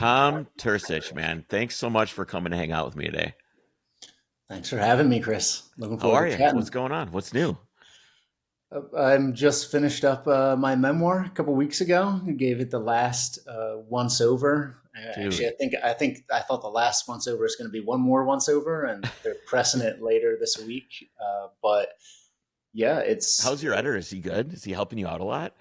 Tom Turcich, man. Thanks so much for coming to hang out with me today. Thanks for having me, Chris. Looking How forward are to you? What's chatting. going on? What's new? I'm just finished up my memoir a couple weeks ago. I gave it the last once over. Actually, Dude, I thought the last once over is going to be one more once over, and they're pressing it later this week. But yeah, how's your editor? Is he good? Is he helping you out a lot?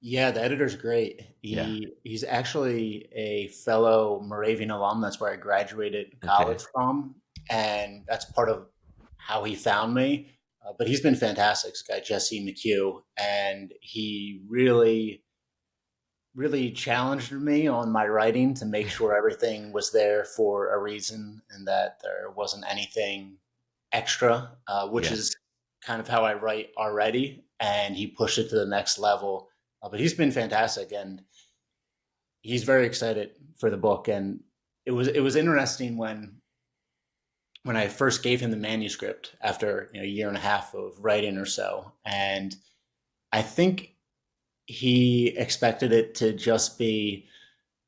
the editor's great. Yeah. He's actually a fellow Moravian alum. That's where I graduated Okay. college from, and that's part of how he found me. But he's been fantastic. This guy Jesse McHugh, and he really challenged me on my writing to make sure everything was there for a reason and that there wasn't anything extra, which Yeah. is kind of how I write already. And he pushed it to the next level. But he's been fantastic, and he's very excited for the book. And it was interesting when I first gave him the manuscript after a year and a half of writing or so, and I think he expected it to just be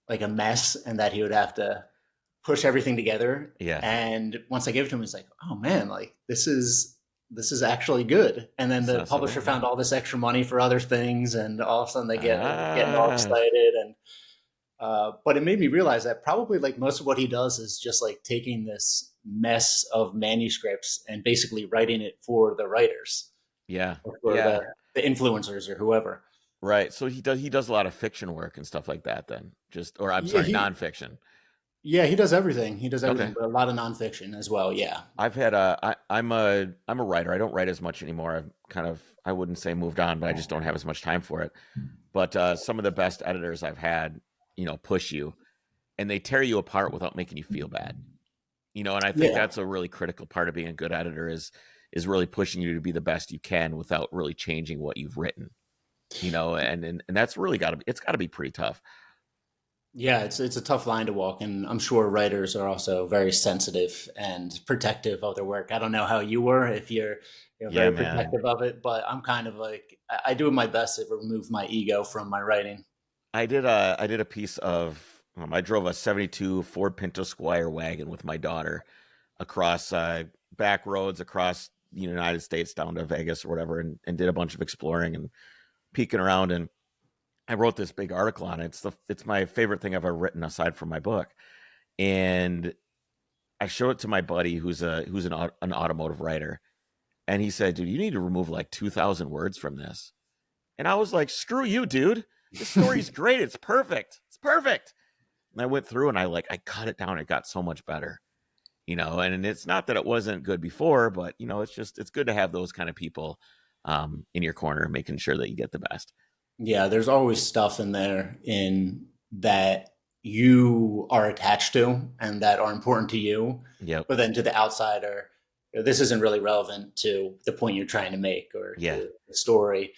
like a mess and that he would have to push everything together. Yeah. And once I gave it to him, he's like, "Oh man, like this is actually good." And then This the sounds so publisher good. Yeah. found all this extra money for other things, and all of a sudden they getting all Ah, excited. And but it made me realize that probably like most of what he does is just like taking this mess of manuscripts and basically writing it for the writers yeah. or for Yeah. the influencers or whoever. Right. So he does a lot of fiction work and stuff like that then. Just or I'm Yeah, sorry, he nonfiction. yeah he does everything. He does Okay. everything, but a lot of nonfiction as well. Yeah, I'm a writer. I don't write as much anymore. I've kind of I wouldn't say moved on, but I just don't have as much time for it. But some of the best editors I've had, push you and they tear you apart without making you feel bad. And I think yeah, that's a really critical part of being a good editor is really pushing you to be the best you can without really changing what you've written. And that's really got to be pretty tough. yeah. It's a tough line to walk, and I'm sure writers are also very sensitive and protective of their work. I don't know how you were if you're Yeah, very man. protective of it, but I'm kind of like I do my best to remove my ego from my writing. I did a piece of I drove a 72 Ford Pinto Squire wagon with my daughter across back roads across the United States down to Vegas or whatever and did a bunch of exploring and peeking around and I wrote this big article on it. It's my favorite thing I've ever written aside from my book. And I showed it to my buddy who's an automotive writer and he said, "Dude, you need to remove like 2,000 words from this." And I was like, "Screw you, dude. This story's great. It's perfect. It's perfect." And I went through and I cut it down. It got so much better. And it's not that it wasn't good before, but it's good to have those kind of people in your corner, making sure that you get the best. Yeah, there's always stuff in there in that you are attached to and that are important to you, Yep. but then to the outsider, this isn't really relevant to the point you're trying to make or Yeah. the story.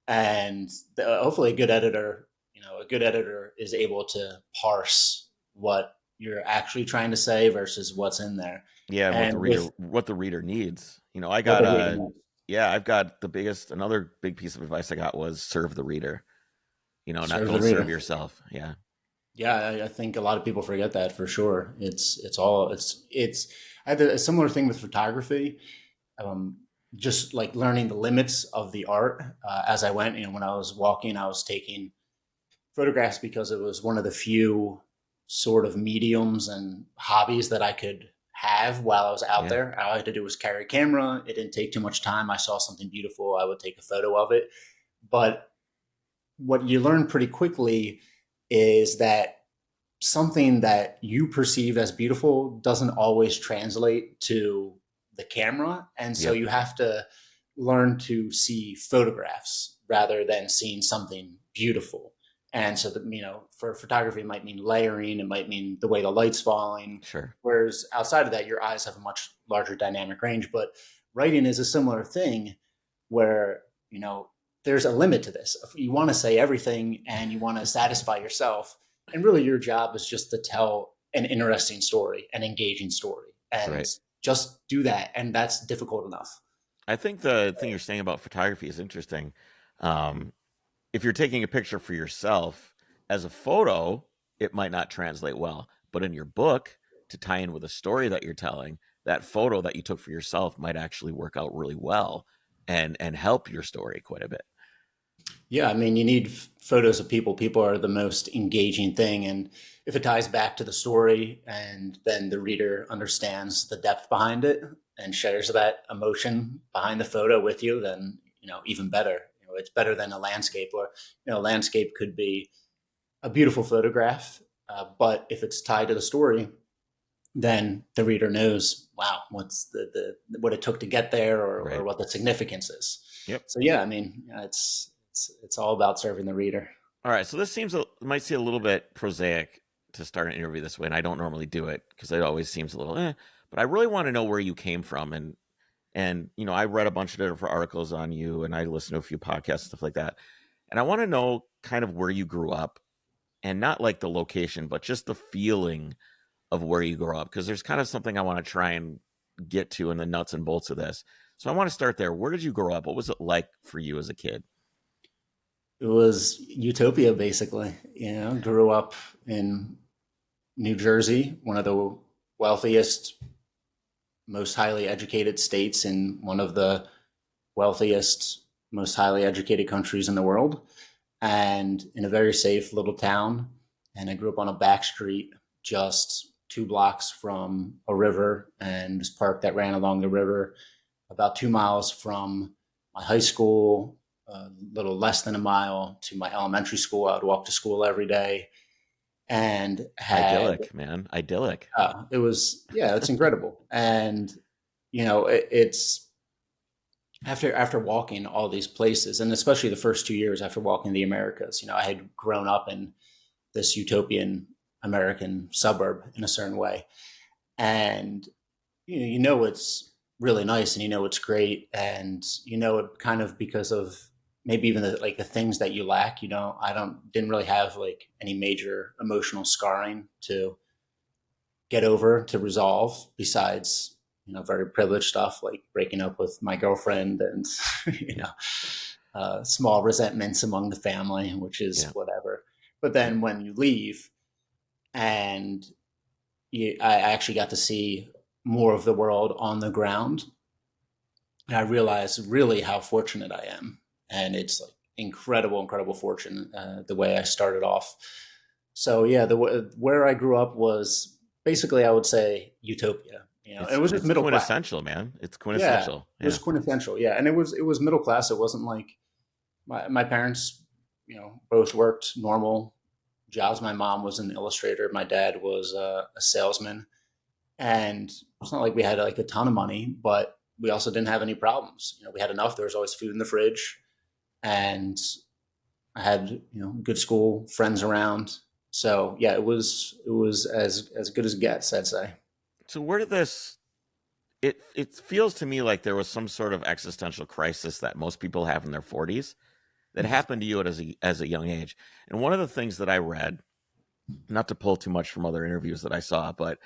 And hopefully, a good editor is able to parse what you're actually trying to say versus what's in there, Yeah, and what the and reader with what the reader needs. I what got the reader knows. yeah, I've got another big piece of advice I got was serve the reader. Not Serve the don't serve reader. yourself. Yeah. Yeah, I think a lot of people forget that for sure. It's I had a similar thing with photography. Um, just like learning the limits of the art as I went. When I was walking, I was taking photographs because it was one of the few sort of mediums and hobbies that I could have while I was out Yeah. there. All I had to do was carry a camera. It didn't take too much time. I saw something beautiful, I would take a photo of it. But what you learn pretty quickly is that something that you perceive as beautiful doesn't always translate to the camera. And so Yep. you have to learn to see photographs rather than seeing something beautiful. And so that, for photography, it might mean layering, it might mean the way the light's falling. Sure. Whereas outside of that, your eyes have a much larger dynamic range. But writing is a similar thing where, there's a limit to this. If you want to say everything and you want to satisfy yourself, and really your job is just to tell an interesting story, an engaging story, and Right. just do that. And that's difficult enough. I think the thing you're saying about photography is interesting. Um, if you're taking a picture for yourself as a photo, it might not translate well. But in your book, to tie in with a story that you're telling, that photo that you took for yourself might actually work out really well and help your story quite a bit. Yeah, I mean, you need photos of people. People are the most engaging thing. And if it ties back to the story and then the reader understands the depth behind it and shares that emotion behind the photo with you, then, even better. It's better than a landscape, or, a landscape could be a beautiful photograph. But if it's tied to the story, then the reader knows, wow, what's what it took to get there, or Right. what the significance is. Yep. So yeah, I mean, it's all about serving the reader. All right. So this might seem a little bit prosaic to start an interview this way, and I don't normally do it because it always seems a little but I really want to know where you came from. And I read a bunch of different articles on you, and I listened to a few podcasts and stuff like that. And I want to know kind of where you grew up, and not like the location, but just the feeling of where you grew up, because there's kind of something I want to try and get to in the nuts and bolts of this. So I want to start there. Where did you grow up? What was it like for you as a kid? It was utopia, basically. Grew up in New Jersey, one of the wealthiest, most highly educated states in one of the wealthiest, most highly educated countries in the world, and in a very safe little town. And I grew up on a back street just 2 blocks from a river, and this park that ran along the river, about 2 miles from my high school, a little less than a mile to my elementary school. I would walk to school every day, and had Idyllic, man. Idyllic. it was, yeah, it's incredible. And it's after walking all these places, and especially the first 2 years after walking the Americas, I had grown up in this utopian American suburb in a certain way, and it's really nice, and it's great, and it kind of because of maybe even the things that you lack. I didn't really have like any major emotional scarring to get over, to resolve, besides very privileged stuff like breaking up with my girlfriend, and small resentments among the family, which is Yeah. whatever. But then when you leave, and I actually got to see more of the world on the ground, and I realized really how fortunate I am. And it's like incredible, incredible fortune, the way I started off. So yeah, where I grew up was basically, I would say, utopia. It was just It's middle class. quintessential, man. It's Yeah, quintessential. it was Yeah. quintessential. Yeah, and it was middle class. It wasn't like my parents, both worked normal jobs. My mom was an illustrator. My dad was a salesman, and it's not like we had like a ton of money, but we also didn't have any problems. We had enough. There was always food in the fridge, and I had good school, friends around. So yeah, it was as good as it gets, I'd say. So where did this it feels to me like there was some sort of existential crisis that most people have in their 40s that happened to you as a young age. And one of the things that I read, not to pull too much from other interviews that I saw, but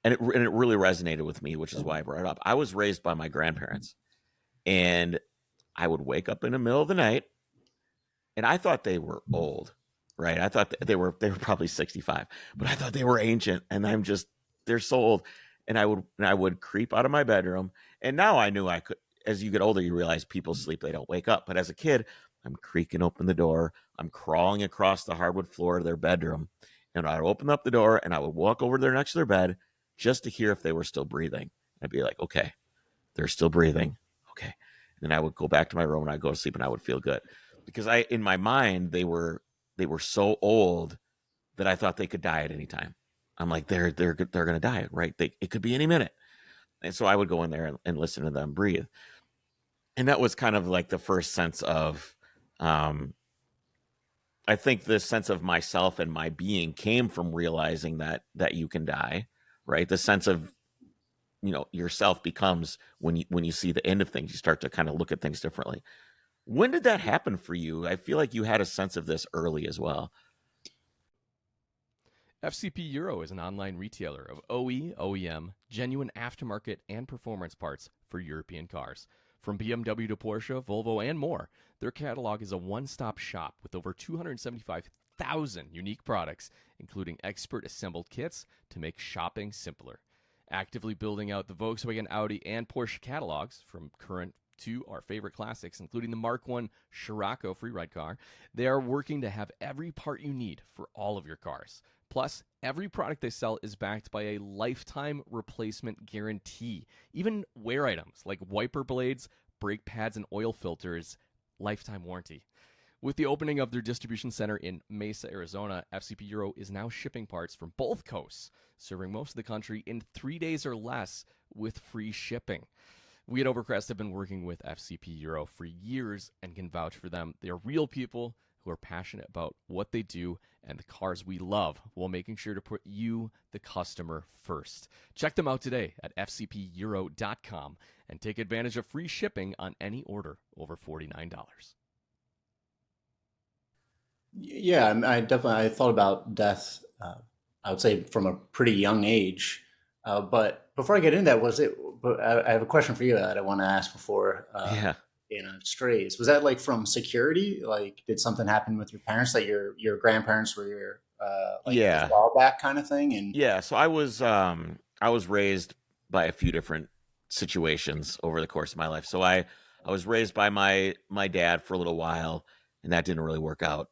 and it really resonated with me, which is why I brought it up. I was raised by my grandparents, and I would wake up in the middle of the night, and I thought they were old, right? I thought they were probably 65, but I thought they were ancient, and they're so old. And I would creep out of my bedroom, and now I knew I could. As you get older, you realize people sleep; they don't wake up. But as a kid, I'm creaking open the door, I'm crawling across the hardwood floor of their bedroom, and I'd open up the door, and I would walk over there next to their bed just to hear if they were still breathing. I'd be like, okay, they're still breathing. Okay. And then I would go back to my room and I'd go to sleep and I would feel good. Because in my mind, they were so old that I thought they could die at any time. I'm like, they're gonna die, right? It could be any minute. And so I would go in there and listen to them breathe. And that was kind of like the first sense of um I think the sense of myself and my being came from realizing that you can die, right? The sense of yourself becomes when you see the end of things, you start to kind of look at things differently. When did that happen for you? I feel like you had a sense of this early as well. FCP Euro is an online retailer of OE, OEM, genuine aftermarket, and performance parts for European cars. From BMW to Porsche, Volvo, and more, their catalog is a one-stop shop with over 1,000 unique products, including expert assembled kits to make shopping simpler. Actively building out the Volkswagen, Audi, and Porsche catalogs from current to our favorite classics, including the Mark 1 Scirocco free-ride car, they are working to have every part you need for all of your cars. Plus, every product they sell is backed by a lifetime replacement guarantee. Even wear items like wiper blades, brake pads, and oil filters, lifetime warranty. With the opening of their distribution center in Mesa, Arizona, FCP Euro is now shipping parts from both coasts, serving most of the country in 3 days or less with free shipping. We at Overcrest have been working with FCP Euro for years and can vouch for them. They are real people who are passionate about what they do and the cars we love, while making sure to put you, the customer, first. Check them out today at fcpeuro.com and take advantage of free shipping on any order over $49. Yeah, I thought about death. I would say from a pretty young age. But before I get into that, But I have a question for you that I want to ask before Yeah. strays. Was that like from security? Like, did something happen with your parents that your grandparents were your like a Yeah. fallback kind of thing? And Yeah. So I was raised by a few different situations over the course of my life. So I was raised by my dad for a little while, and that didn't really work out.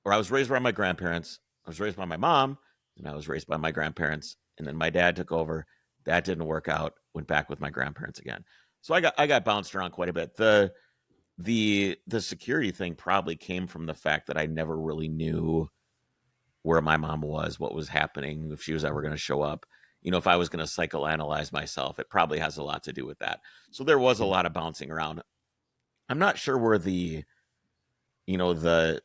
Or I was raised by my grandparents. I was raised by my mom, and I was raised by my grandparents, and then my dad took over. That didn't work out. Went back with my grandparents again. So I got bounced around quite a bit. The security thing probably came from the fact that I never really knew where my mom was, what was happening, if she was ever going to show up. You know, if I was going to psychoanalyze myself, it probably has a lot to do with that. So there was a lot of bouncing around. I'm not sure where you know, the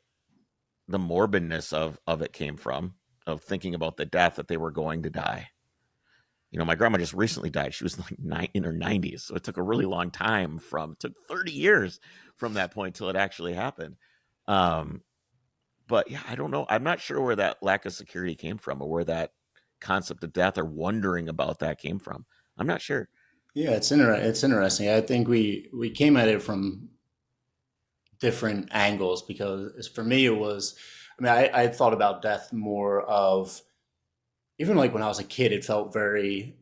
morbidness of it came from, of thinking about the death, that they were going to die. You know, my grandma just recently died. She was like in her 90s. So it took a really long time it took 30 years from that point till it actually happened. But yeah, I don't know. I'm not sure where that lack of security came from, or where that concept of death or wondering about that came from. I'm not sure. yeah, it's interesting. I think we came at it from different angles because for me it was. I mean, I thought about death more of even like when I was a kid, it felt very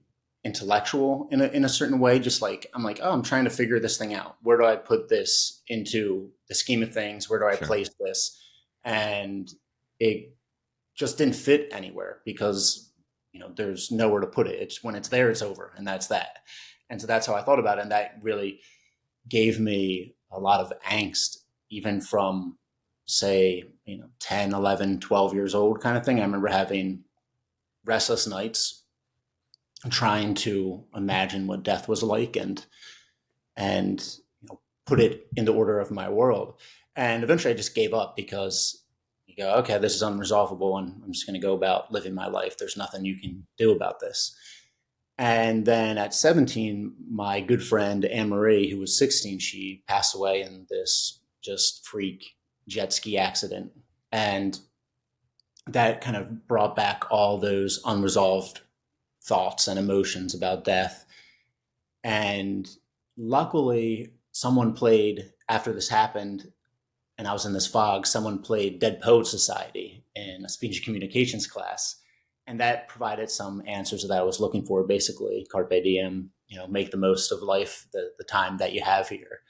intellectual in a certain way. Just like I'm like, oh, I'm trying to figure this thing out. Where do I put this into the scheme of things? Where do I Sure. place this? And it just didn't fit anywhere because there's nowhere to put it. It's when it's there, it's over, and that's that. And so that's how I thought about it, and that really gave me a lot of angst, even from say 10, 11, 12 years old kind of thing. I remember having restless nights trying to imagine what death was like and put it in the order of my world. And eventually I just gave up because you go, okay, this is unresolvable and I'm just going to go about living my life. There's nothing you can do about this. And then at 17, my good friend Anne Marie, who was 16, she passed away in this just freak jet ski accident. And that kind of brought back all those unresolved thoughts and emotions about death. And luckily, someone played, after this happened, and I was in this fog, someone played Dead Poet Society in a speech and communications class. And that provided some answers that I was looking for, basically, carpe diem, make the most of life, the time that you have here.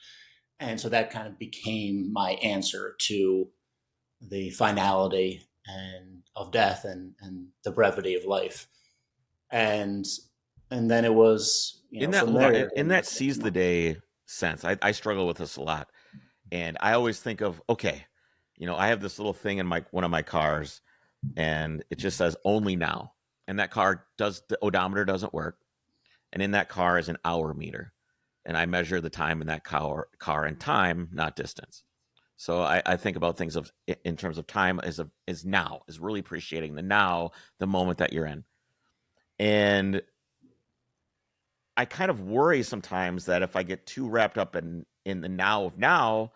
And so that kind of became my answer to the finality and of death and the brevity of life. And then it was, In that from there. in that seize the day sense, I struggle with this a lot. And I always think of, okay, I have this little thing in one of my cars, and it just says only now. And that the odometer doesn't work. And in that car is an hour meter. And I measure the time in that car and time, not distance. So I think about things in terms of time is now, is really appreciating the now, the moment that you're in. And I kind of worry sometimes that if I get too wrapped up in the now of now,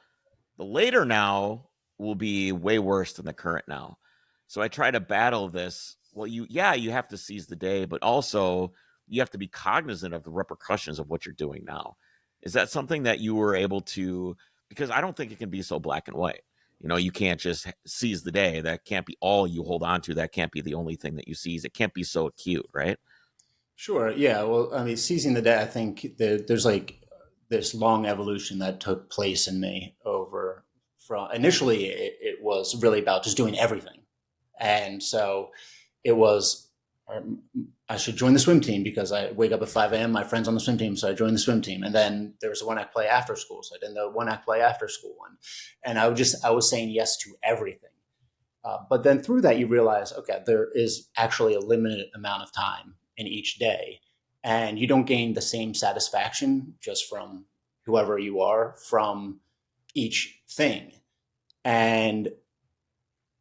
the later now will be way worse than the current now. So I try to battle this. Well, you have to seize the day, but also you have to be cognizant of the repercussions of what you're doing now. Is that something that you were able to, because I don't think it can be so black and white. You can't just seize the day. That can't be all you hold on to. That can't be the only thing that you seize. It can't be so acute, right? Sure. Yeah. Well, I mean, seizing the day, I think there's like this long evolution that took place in me over from initially it was really about just doing everything. And so it was, I should join the swim team because I wake up at 5 a.m. My friend's on the swim team. So I joined the swim team. And then there was a one act play after school. So I did the one act play after school one. And I was saying yes to everything. But then through that, you realize, okay, there is actually a limited amount of time in each day. And you don't gain the same satisfaction just from whoever you are from each thing. And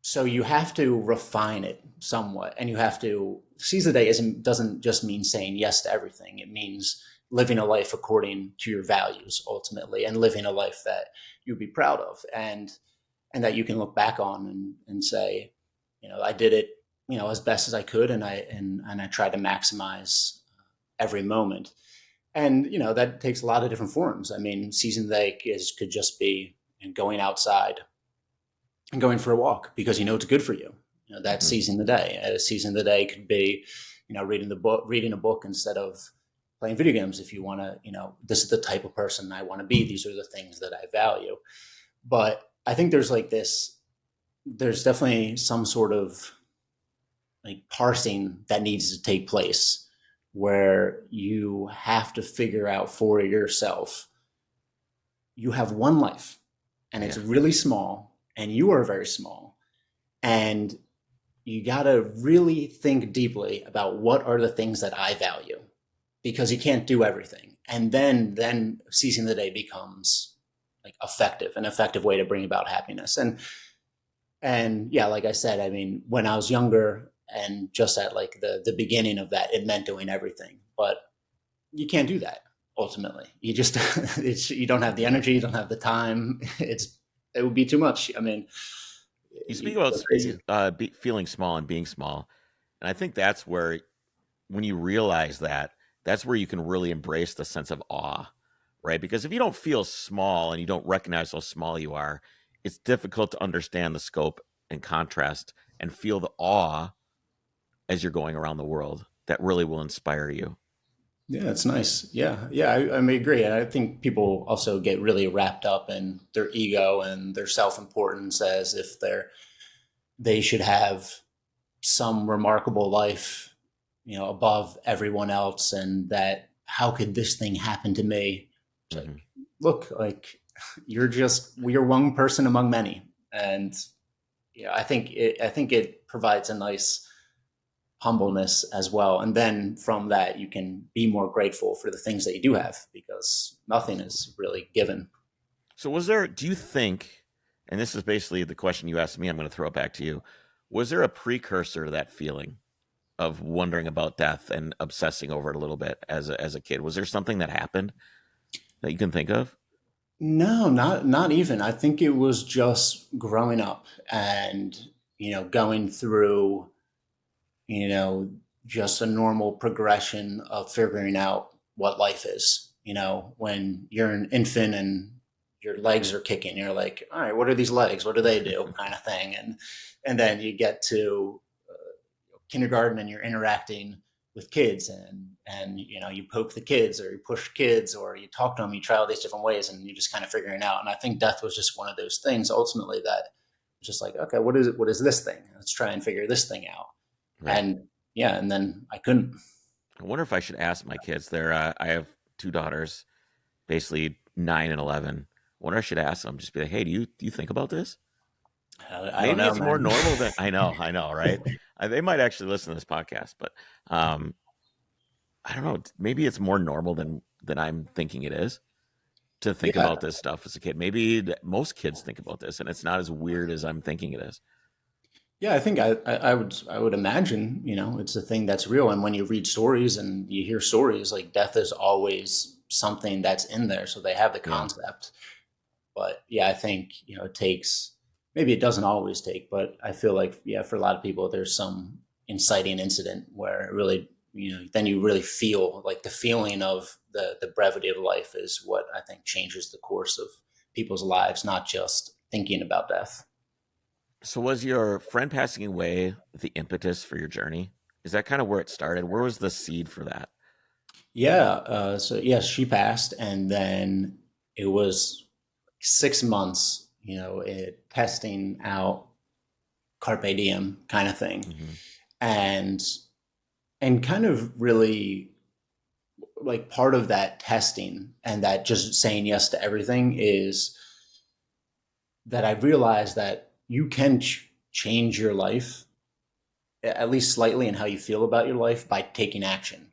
so you have to refine it somewhat. And you have to seize the day doesn't just mean saying yes to everything. It means living a life according to your values ultimately, and living a life that you'd be proud of. And that you can look back on and say, I did it, as best as I could, and I tried to maximize every moment. And that takes a lot of different forms. I mean, season day could just be going outside and going for a walk because it's good for you. That's seizing the day. Seizing the day could be, reading a book instead of playing video games. If you want to, this is the type of person I want to be. These are the things that I value. But I think there's definitely some sort of like parsing that needs to take place where you have to figure out for yourself, you have one life and it's really small and you are very small, and you got to really think deeply about what are the things that I value, because you can't do everything. And then seizing the day becomes like an effective way to bring about happiness. And yeah, like I said, I mean, when I was younger and just at like the beginning of that, it meant doing everything, but you can't do that. Ultimately, you just, you don't have the energy, you don't have the time. It would be too much. I mean, You speak about feeling small and being small. And I think that's where, when you realize that, that's where you can really embrace the sense of awe, right? Because if you don't feel small and you don't recognize how small you are, it's difficult to understand the scope and contrast and feel the awe as you're going around the world. That really will inspire you. Yeah, it's nice. Yeah, yeah, I may agree. And I think people also get really wrapped up in their ego and their self-importance as if they should have some remarkable life, above everyone else, and that how could this thing happen to me? It's like, look, like you're one person among many, and I think it provides a nice humbleness as well. And then from that, you can be more grateful for the things that you do have, because nothing is really given. So do you think, and this is basically the question you asked me, I'm going to throw it back to you. Was there a precursor to that feeling of wondering about death and obsessing over it a little bit as a kid? Was there something that happened that you can think of? No, not even. I think it was just growing up and, going through, you know, just a normal progression of figuring out what life is. When you're an infant and your legs are kicking, you're like, all right, what are these legs? What do they do? Kind of thing. And then you get to kindergarten and you're interacting with kids, and you poke the kids or you push kids or you talk to them, you try all these different ways, and you're just kind of figuring it out. And I think death was just one of those things ultimately that was just like, okay, what is it? What is this thing? Let's try and figure this thing out. Right. And yeah, and then I couldn't. I wonder if I should ask my kids. I have two daughters, basically 9 and 11. I wonder if I should ask them, just be like, hey, do you think about this? I Maybe don't know, it's man. more normal than I know, right? They might actually listen to this podcast, but I don't know. Maybe it's more normal than I'm thinking it is to think Yeah, about this stuff as a kid. Maybe most kids think about this, and it's not as weird as I'm thinking it is. yeah. I think I would imagine, it's a thing that's real. And when you read stories and you hear stories, like death is always something that's in there, so they have the Yeah. concept. But yeah, I think it takes. Maybe it doesn't always take, but I feel like for a lot of people, there's some inciting incident where it really, then you really feel like the feeling of the brevity of life is what I think changes the course of people's lives, not just thinking about death. So was your friend passing away the impetus for your journey? Is that kind of where it started? Where was the seed for that? Yeah. So yes, she passed, and then it was 6 months, testing out carpe diem kind of thing, Hmm. and kind of really like part of that testing and that just saying yes to everything is that I realized that you can change your life at least slightly in how you feel about your life by taking action.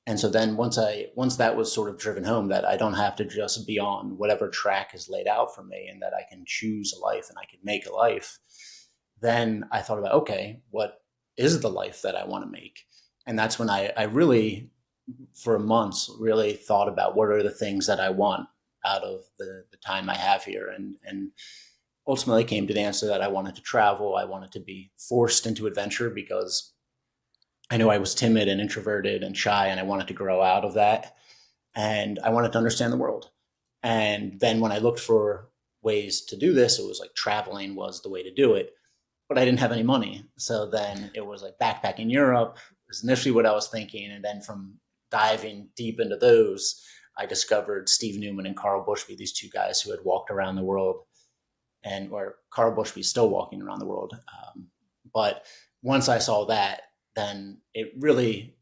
And so then once that was sort of driven home that I don't have to just be on whatever track is laid out for me and that I can choose a life and I can make a life, then I thought about, okay, what is the life that I want to make? And that's when I really, for months, really thought about what are the things that I want out of the time I have here. And ultimately came to the answer that I wanted to travel. I wanted to be forced into adventure because I knew I was timid and introverted and shy, and I wanted to grow out of that. And I wanted to understand the world. And then when I looked for ways to do this, it was like traveling was the way to do it. But I didn't have any money. So then it was like backpacking Europe was initially what I was thinking. And then from diving deep into those, I discovered Steve Newman and Carl Bushby, these two guys who had walked around the world, and where Carl Bushby's still walking around the world. But once I saw that, then it really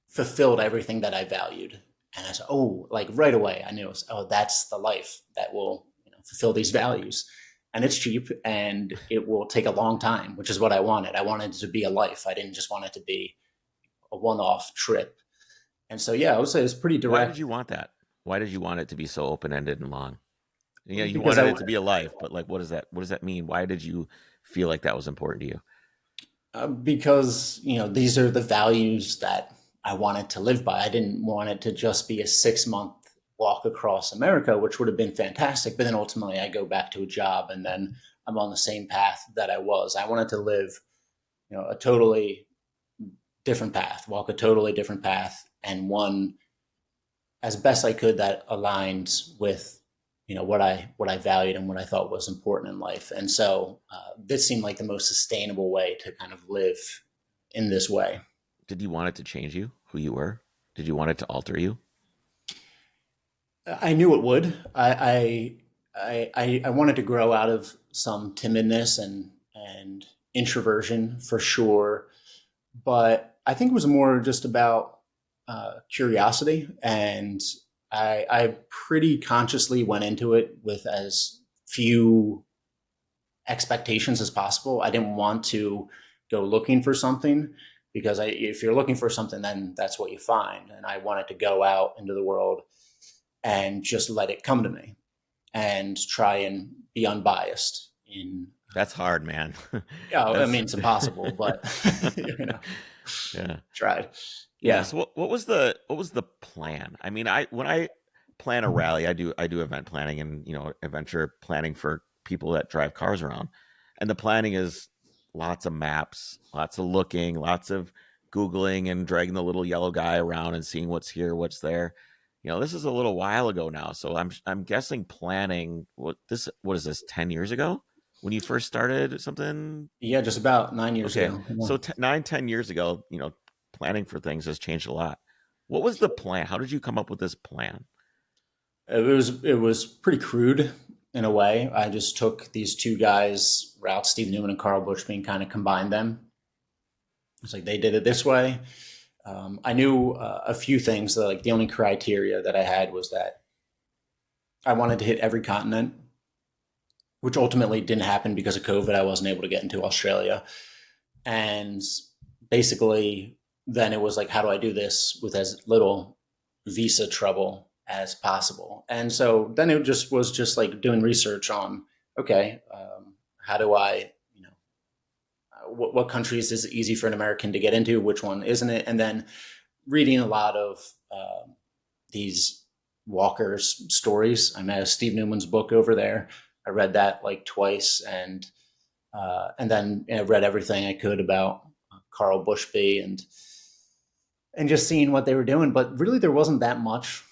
fulfilled everything that I valued. And I said, oh, like right away, I knew, it was, oh, that's the life that will fulfill these values. And it's cheap and it will take a long time, which is what I wanted. I wanted it to be a life. I didn't just want it to be a one-off trip. And so, yeah, I would say it's pretty Why did direct you want that? Why did you want it to be so open-ended and long? Yeah, you because wanted it to be a life, but like, what does that mean? Why did you feel like that was important to you? because these are the values that I wanted to live by. I didn't want it to just be a 6 month walk across America, which would have been fantastic. But then ultimately, I go back to a job, and then I'm on the same path that I was. I wanted to live, a totally different path, walk a totally different path, and one as best I could that aligned with what I valued and what I thought was important in life. And so this seemed like the most sustainable way to kind of live in this way. Did you want it to change you, who you were? Did you want it to alter you? I knew it would. I wanted to grow out of some timidness and introversion for sure, but I think it was more just about curiosity, and I pretty consciously went into it with as few expectations as possible. I didn't want to go looking for something because if you're looking for something, then that's what you find. And I wanted to go out into the world and just let it come to me and try and be unbiased in. That's hard, man. Yeah, I That's mean it's impossible, but you know, yeah. tried. Yeah. Yeah. So what was the plan? I mean, I when I plan a rally, I do event planning and adventure planning for people that drive cars around. And the planning is lots of maps, lots of looking, lots of Googling and dragging the little yellow guy around and seeing what's here, what's there. This is a little while ago now. So I'm guessing planning what is this, 10 years ago when you first started something? Yeah, just about 9 years Okay. ago. So 9, 10 years ago, planning for things has changed a lot. What was the plan? How did you come up with this plan? It was pretty crude in a way. I just took these two guys, Ralph Steve Newman and Carl Bushby, and kind of combined them. It's like they did it this way. I knew a few things. That, like the only criteria that I had was that I wanted to hit every continent, which ultimately didn't happen because of COVID. I wasn't able to get into Australia, and basically, then it was like, how do I do this with as little visa trouble as possible? And so then it just was just like doing research on, okay, how do I, what countries is it easy for an American to get into, which one isn't it? And then reading a lot of these walkers' stories. I met Steve Newman's book over there. I read that like twice, and then read everything I could about Carl Bushby and just seeing what they were doing. But really, there wasn't that much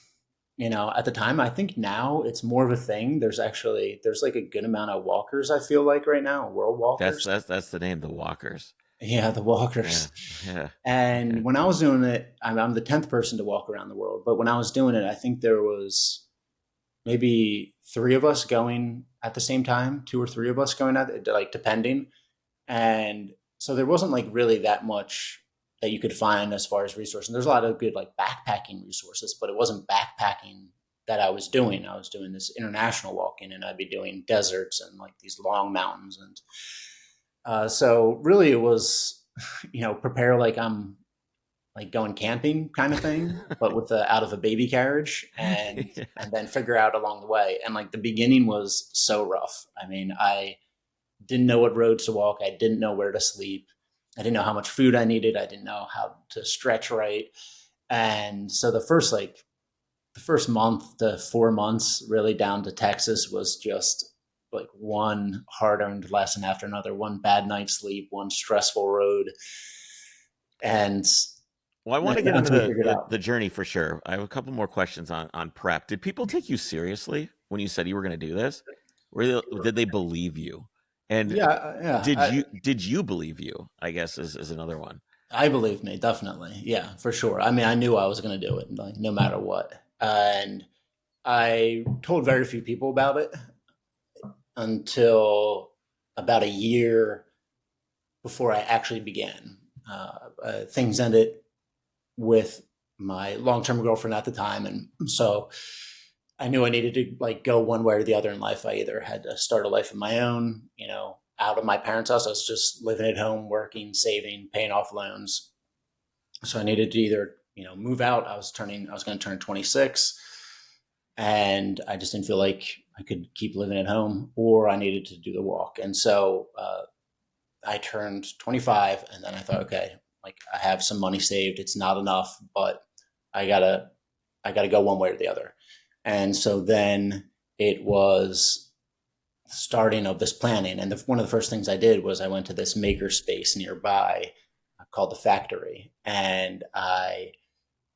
at the time. I think now it's more of a thing. There's like a good amount of walkers, I feel like right now, world That's walkers. that's the name, the walkers. Yeah, the Yeah, walkers. yeah. And Okay. when I was doing it, I'm the 10th person to walk around the world. But when I was doing it, I think there was maybe three of us going at the same time, two or three of us going at it, like depending. And so there wasn't like really that much that you could find as far as resources. And there's a lot of good like backpacking resources, but it wasn't backpacking that I was doing. I was doing this international walking, and I'd be doing deserts and like these long mountains. And so really it was, prepare like I'm like going camping kind of thing, but with the out of a baby carriage, and Yeah. and then figure out along the way. And like the beginning was so rough. I mean, I didn't know what roads to walk. I didn't know where to sleep. I didn't know how much food I needed. I didn't know how to stretch right. And so the first month to 4 months, really down to Texas, was just like one hard earned lesson after another, one bad night's sleep, one stressful road. And Well, I want to get into until we figured the out. the journey for sure. I have a couple more questions on prep. Did people take you seriously when you said you were going to do this? Did they believe you? And Yeah, yeah. did you believe you? I guess is another one. I believed me, definitely. Yeah, for sure. I mean, I knew I was going to do it, like no matter what. And I told very few people about it until about a year before I actually began. Things ended with my long-term girlfriend at the time, and so I knew I needed to like go one way or the other in life. I either had to start a life of my own, out of my parents' house. I was just living at home, working, saving, paying off loans. So I needed to either, move out. I was going to turn 26, and I just didn't feel like I could keep living at home, or I needed to do the walk. And so I turned 25, and then I thought, okay, like I have some money saved. It's not enough, but I gotta, I gotta go one way or the other. And so then it was starting of this planning. And one of the first things I did was I went to this maker space nearby called the Factory, and I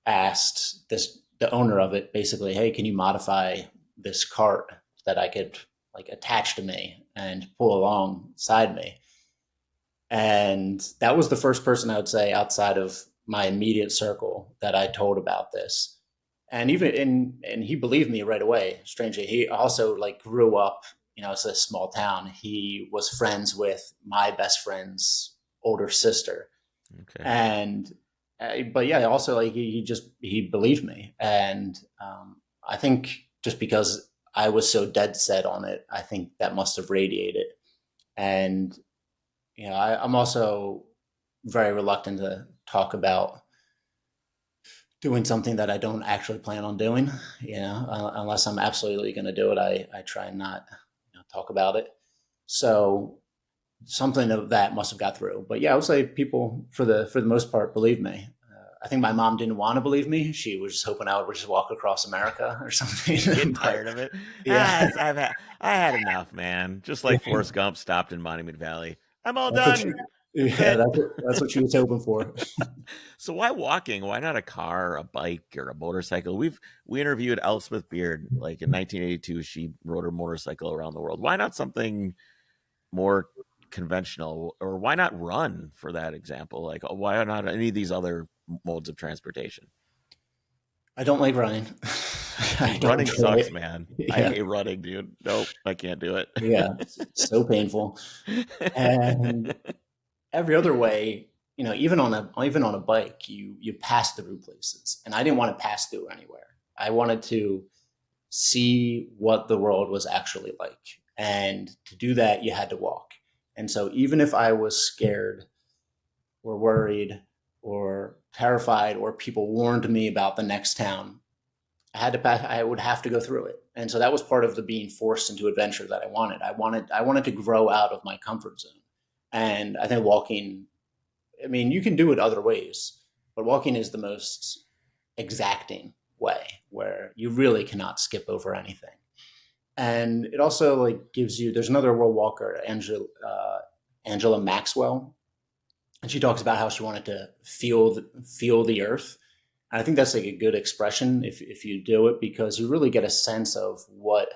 asked the owner of it basically, hey, can you modify this cart that I could like attach to me and pull alongside me? And that was the first person I would say outside of my immediate circle that I told about this. And and he believed me right away. Strangely, he also like grew up, it's a small town. He was friends with my best friend's older sister. Okay. And but yeah, also like he believed me. And I think just because I was so dead set on it, I think that must have radiated. And I'm also very reluctant to talk about doing something that I don't actually plan on doing. Unless I'm absolutely going to do it, I try and not talk about it. So something of that must have got through. But yeah, I would say people for the most part believe me. I think my mom didn't want to believe me. She was just hoping I would just walk across America or something. Getting But tired of it. yeah, I had enough, man. Just like Forrest Gump stopped in Monument Valley. I'm all that's what she, done. That's yeah, it. that's what she was hoping for. So why walking? Why not a car, a bike, or a motorcycle? We interviewed Elspeth Beard like in 1982. She rode her motorcycle around the world. Why not something more conventional, or why not run for that example? Like why not any of these other modes of transportation? I don't like running. I don't Running enjoy sucks, it. man. I Yeah, hate running, dude. Nope, I can't do it. yeah, it's so painful. And every other way, even on a bike, you pass through places, and I didn't want to pass through anywhere. I wanted to see what the world was actually like, and to do that, you had to walk. And so, even if I was scared or worried or terrified, or people warned me about the next town, I had to pass. I would have to go through it, and so that was part of the being forced into adventure that I wanted. I wanted to grow out of my comfort zone, and I think walking. I mean, you can do it other ways, but walking is the most exacting way where you really cannot skip over anything. And it also like gives you. There's another world walker, Angela Maxwell, and she talks about how she wanted to feel the earth, I think that's like a good expression if you do it, because you really get a sense of what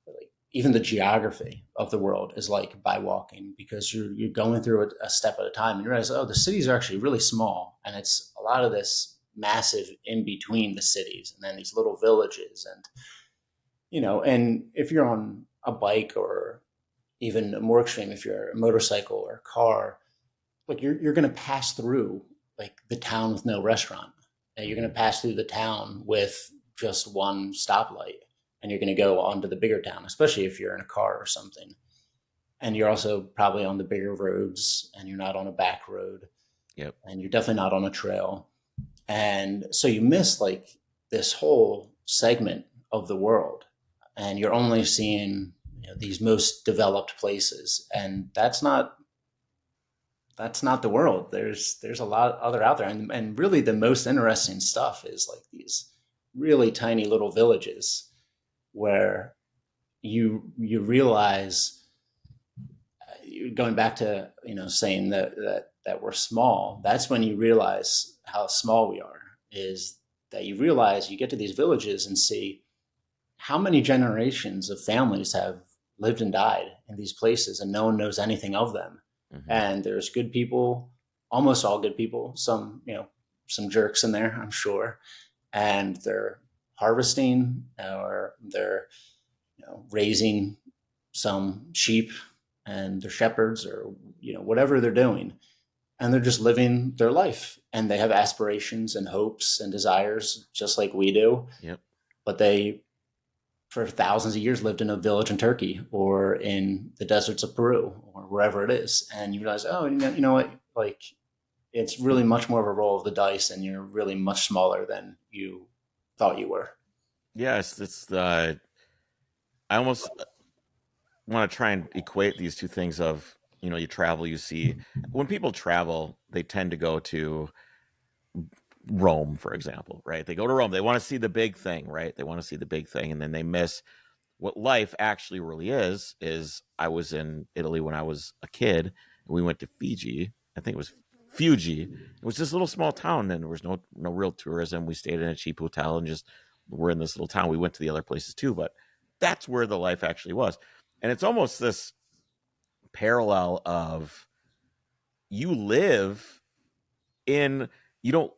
like even the geography of the world is like by walking, because you're going through it a step at a time and you realize, oh, the cities are actually really small, and it's a lot of this massive in between the cities and then these little villages. And and if you're on a bike, or even more extreme if you're a motorcycle or a car, like you're going to pass through like the town with no restaurant, and you're going to pass through the town with just one stoplight, and you're going to go on to the bigger town, especially if you're in a car or something. And you're also probably on the bigger roads, and you're not on a back road, Yep. and you're definitely not on a trail. And so you miss like this whole segment of the world, and you're only seeing these most developed places, and that's not the world. There's a lot other out there, and really the most interesting stuff is like these really tiny little villages where you realize, going back to saying that we're small. That's when you realize how small we are. Is that you realize you get to these villages and see how many generations of families have lived and died in these places, and no one knows anything of them. Mm-hmm. And there's good people, almost all good people, some jerks in there, I'm sure. And they're harvesting, or they're raising some sheep, and they're shepherds, or whatever they're doing. And they're just living their life, and they have aspirations and hopes and desires just like we do. Yep. But they, for thousands of years, lived in a village in Turkey or in the deserts of Peru or wherever it is. And you realize, oh, you know what? Like, it's really much more of a roll of the dice, and you're really much smaller than you thought you were. Yes, it's the. I almost want to try and equate these two things of you travel, you see when people travel, they tend to go to Rome, for example, right? They go to Rome, they want to see the big thing, right? They want to see the big thing, and then they miss what life actually really is. I was in Italy when I was a kid, and we went to Fiji. I think it was Fuji. It was this little small town, and there was no real tourism. We stayed in a cheap hotel and just we're in this little town. We went to the other places too, but that's where the life actually was. And it's almost this parallel of you live in you don't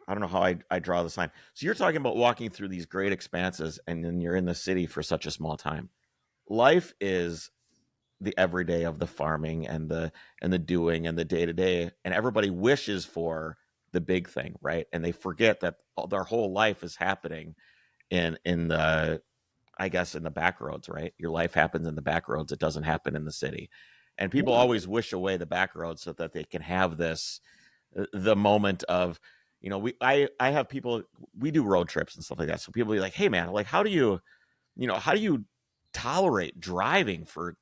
I don't know how I draw this line. So you're talking about walking through these great expanses, and then you're in the city for such a small time. Life is the everyday of the farming and the doing and the day to day, and everybody wishes for the big thing, right? And they forget that their whole life is happening in the I guess in the back roads, right? Your life happens in the back roads. It doesn't happen in the city. And people always wish away the back roads so that they can have the moment of, I have people, we do road trips and stuff like that. So people be like, hey man, like, how do you tolerate driving for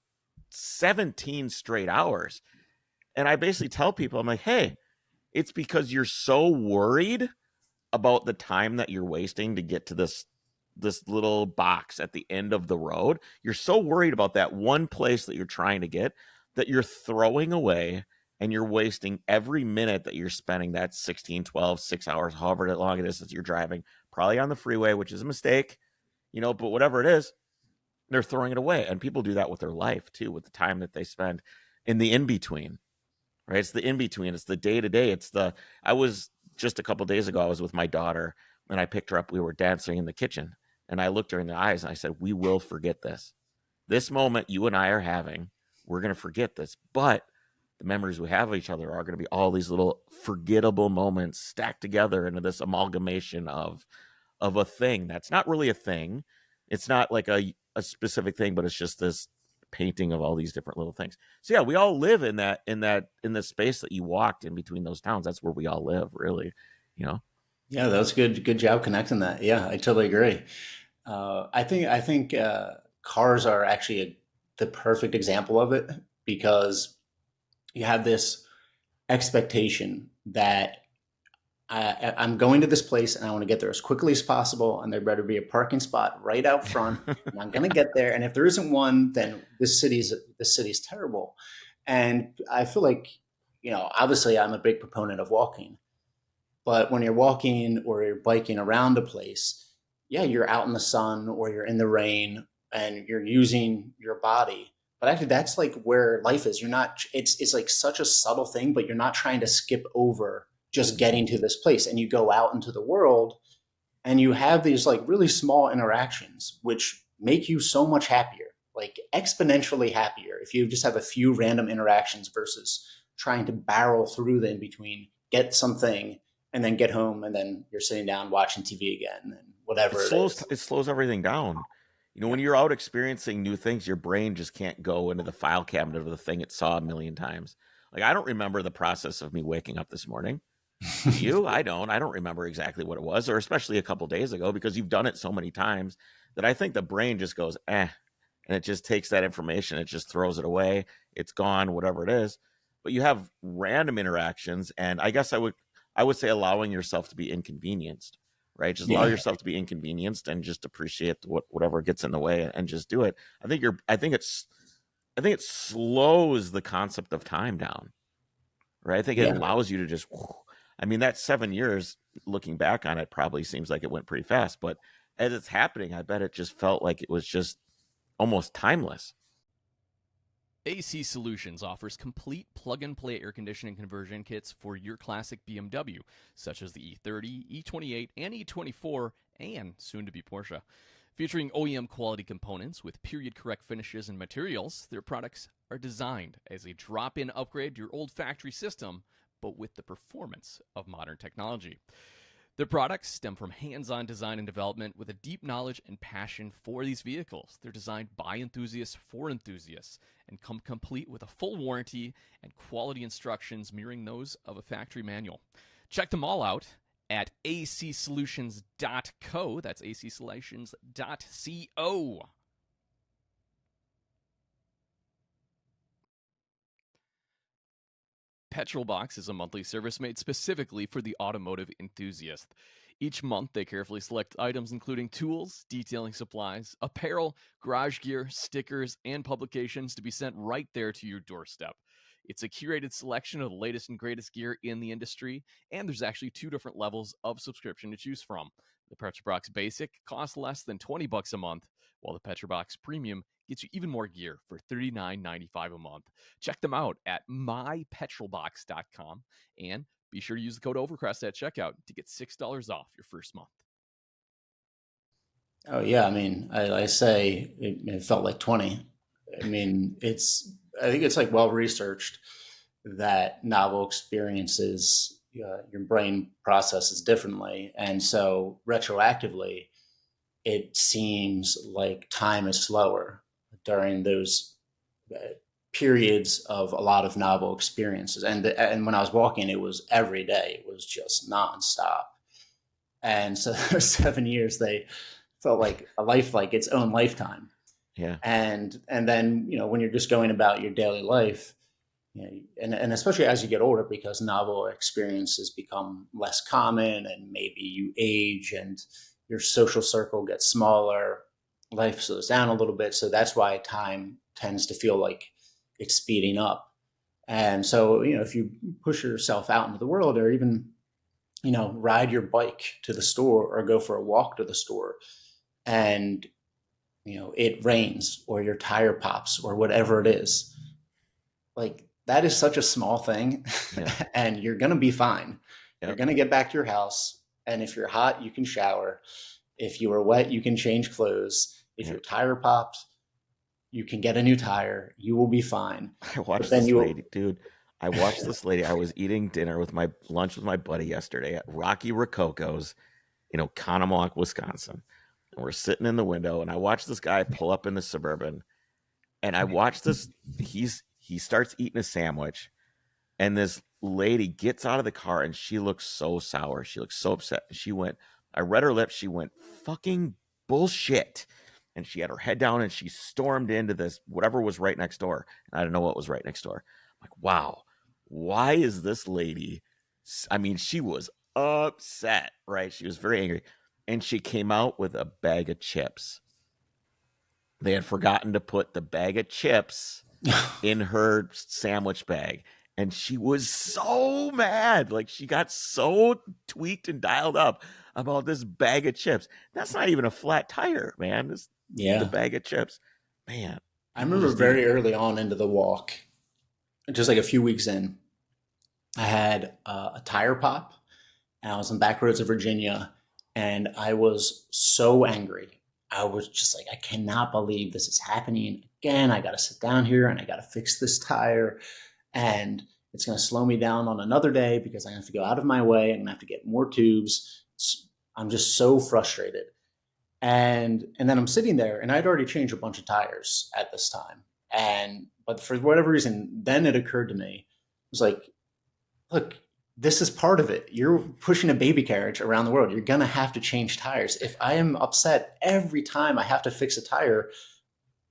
17 straight hours? And I basically tell people, I'm like, hey, it's because you're so worried about the time that you're wasting to get to this little box at the end of the road. You're so worried about that one place that you're trying to get that you're throwing away, and you're wasting every minute that you're spending that 16, 12, 6 hours, however long it is that you're driving, probably on the freeway, which is a mistake, but whatever it is, they're throwing it away. And people do that with their life too, with the time that they spend in the in-between, right? It's the in-between. It's the day-to-day. I was just a couple of days ago, I was with my daughter, and I picked her up. We were dancing in the kitchen, and I looked her in the eyes and I said, we will forget this. This moment you and I are having, we're going to forget this. But the memories we have of each other are going to be all these little forgettable moments stacked together into this amalgamation of a thing that's not really a thing. It's not like a specific thing, but it's just this painting of all these different little things. So yeah, we all live in the space that you walked in between those towns. That's where we all live, really. Yeah, that was good. Good job connecting that. Yeah, I totally agree. I think cars are actually the perfect example of it, because you have this expectation that I'm going to this place and I want to get there as quickly as possible, and there better be a parking spot right out front, and I'm going to get there. And if there isn't one, then this city's terrible. And I feel like, obviously I'm a big proponent of walking, But when you're walking or you're biking around a place, yeah, you're out in the sun or you're in the rain and you're using your body. But actually, that's like where life is. You're not. It's like such a subtle thing, but you're not trying to skip over just getting to this place. And you go out into the world and you have these like really small interactions, which make you so much happier, like exponentially happier, if you just have a few random interactions versus trying to barrel through the in between, get something, and then get home, and then you're sitting down watching TV again, and whatever it is. It slows everything down. You know, Yeah. when you're out experiencing new things, your brain just can't go into the file cabinet of the thing it saw a million times. Like I don't remember the process of me waking up this morning. Do you? I don't. I don't remember exactly what it was, or especially a couple days ago, because you've done it so many times that I think the brain just goes, and it just takes that information, it just throws it away. It's gone, whatever it is. But you have random interactions, and I guess I would say allowing yourself to be inconvenienced, right? Just allow Yeah. yourself to be inconvenienced and just appreciate whatever gets in the way and just do it. I think it slows the concept of time down, right? I think it Yeah. allows you to just, I mean, that 7 years, looking back on it, probably seems like it went pretty fast, but as it's happening, I bet it just felt like it was just almost timeless. AC Solutions offers complete plug-and-play air conditioning conversion kits for your classic BMW, such as the E30, E28, and E24, and soon-to-be Porsche. Featuring OEM quality components with period-correct finishes and materials, their products are designed as a drop-in upgrade to your old factory system, but with the performance of modern technology. Their products stem from hands-on design and development with a deep knowledge and passion for these vehicles. They're designed by enthusiasts for enthusiasts and come complete with a full warranty and quality instructions mirroring those of a factory manual. Check them all out at acsolutions.co. That's acsolutions.co. Petrolbox is a monthly service made specifically for the automotive enthusiast. Each month, they carefully select items including tools, detailing supplies, apparel, garage gear, stickers, and publications to be sent right there to your doorstep. It's a curated selection of the latest and greatest gear in the industry, and there's actually two different levels of subscription to choose from. The Petrolbox Basic costs less than $20 a month, while the Petrolbox Premium gets you even more gear for $39.95 a month. Check them out at mypetrolbox.com and be sure to use the code Overcrest at checkout to get $6 off your first month. Oh yeah, I mean, I say it felt like 20. I mean, I think it's like well researched that novel experiences, your brain processes differently, and so retroactively, it seems like time is slower during those uh, periods of a lot of novel experiences. And when I was walking, it was every day. It was just nonstop. And so those 7 years, they felt like a life, like its own lifetime. Yeah. And then when you're just going about your daily life, and especially as you get older, because novel experiences become less common, and maybe you age and your social circle gets smaller, life slows down a little bit. So that's why time tends to feel like it's speeding up. And so if you push yourself out into the world, or even ride your bike to the store or go for a walk to the store, and it rains or your tire pops or whatever it is, like that is such a small thing. Yeah. And you're going to be fine. You're Yep. going to get back to your house, and if you're hot, you can shower. If you are wet, you can change clothes. If Yep. your tire pops, you can get a new tire. You will be fine. I watched then this you lady, dude. I watched this lady. I was eating dinner with my lunch with my buddy yesterday at Rocky Rococo's in Oconomowoc, Wisconsin. And we're sitting in the window, and I watched this guy pull up in the Suburban, and I watched this. He starts eating a sandwich, and this lady gets out of the car, and she looks so sour. She looks so upset. I read her lips. She went, fucking bullshit. And she had her head down, and she stormed into this, whatever was right next door. And I don't know what was right next door. I'm like, wow, why is this lady? I mean, she was upset, right? She was very angry. And she came out with a bag of chips. They had forgotten to put the bag of chips in her sandwich bag. and she was so mad. Like, she got so tweaked and dialed up about this bag of chips. That's not even a flat tire, man. This the Yeah. bag of chips. Man, I people remember just need very early on into the walk, just like a few weeks in, I had a tire pop, and I was in back roads of Virginia, and I was so angry. I was just like, I cannot believe this is happening again. I got to sit down here and I got to fix this tire, and it's going to slow me down on another day because I have to go out of my way. I'm going to have to get more tubes. I'm just so frustrated. And then I'm sitting there, and I'd already changed a bunch of tires at this time. And but for whatever reason, then it occurred to me, it was like, look, this is part of it. You're pushing a baby carriage around the world. You're gonna have to change tires. If I am upset every time I have to fix a tire,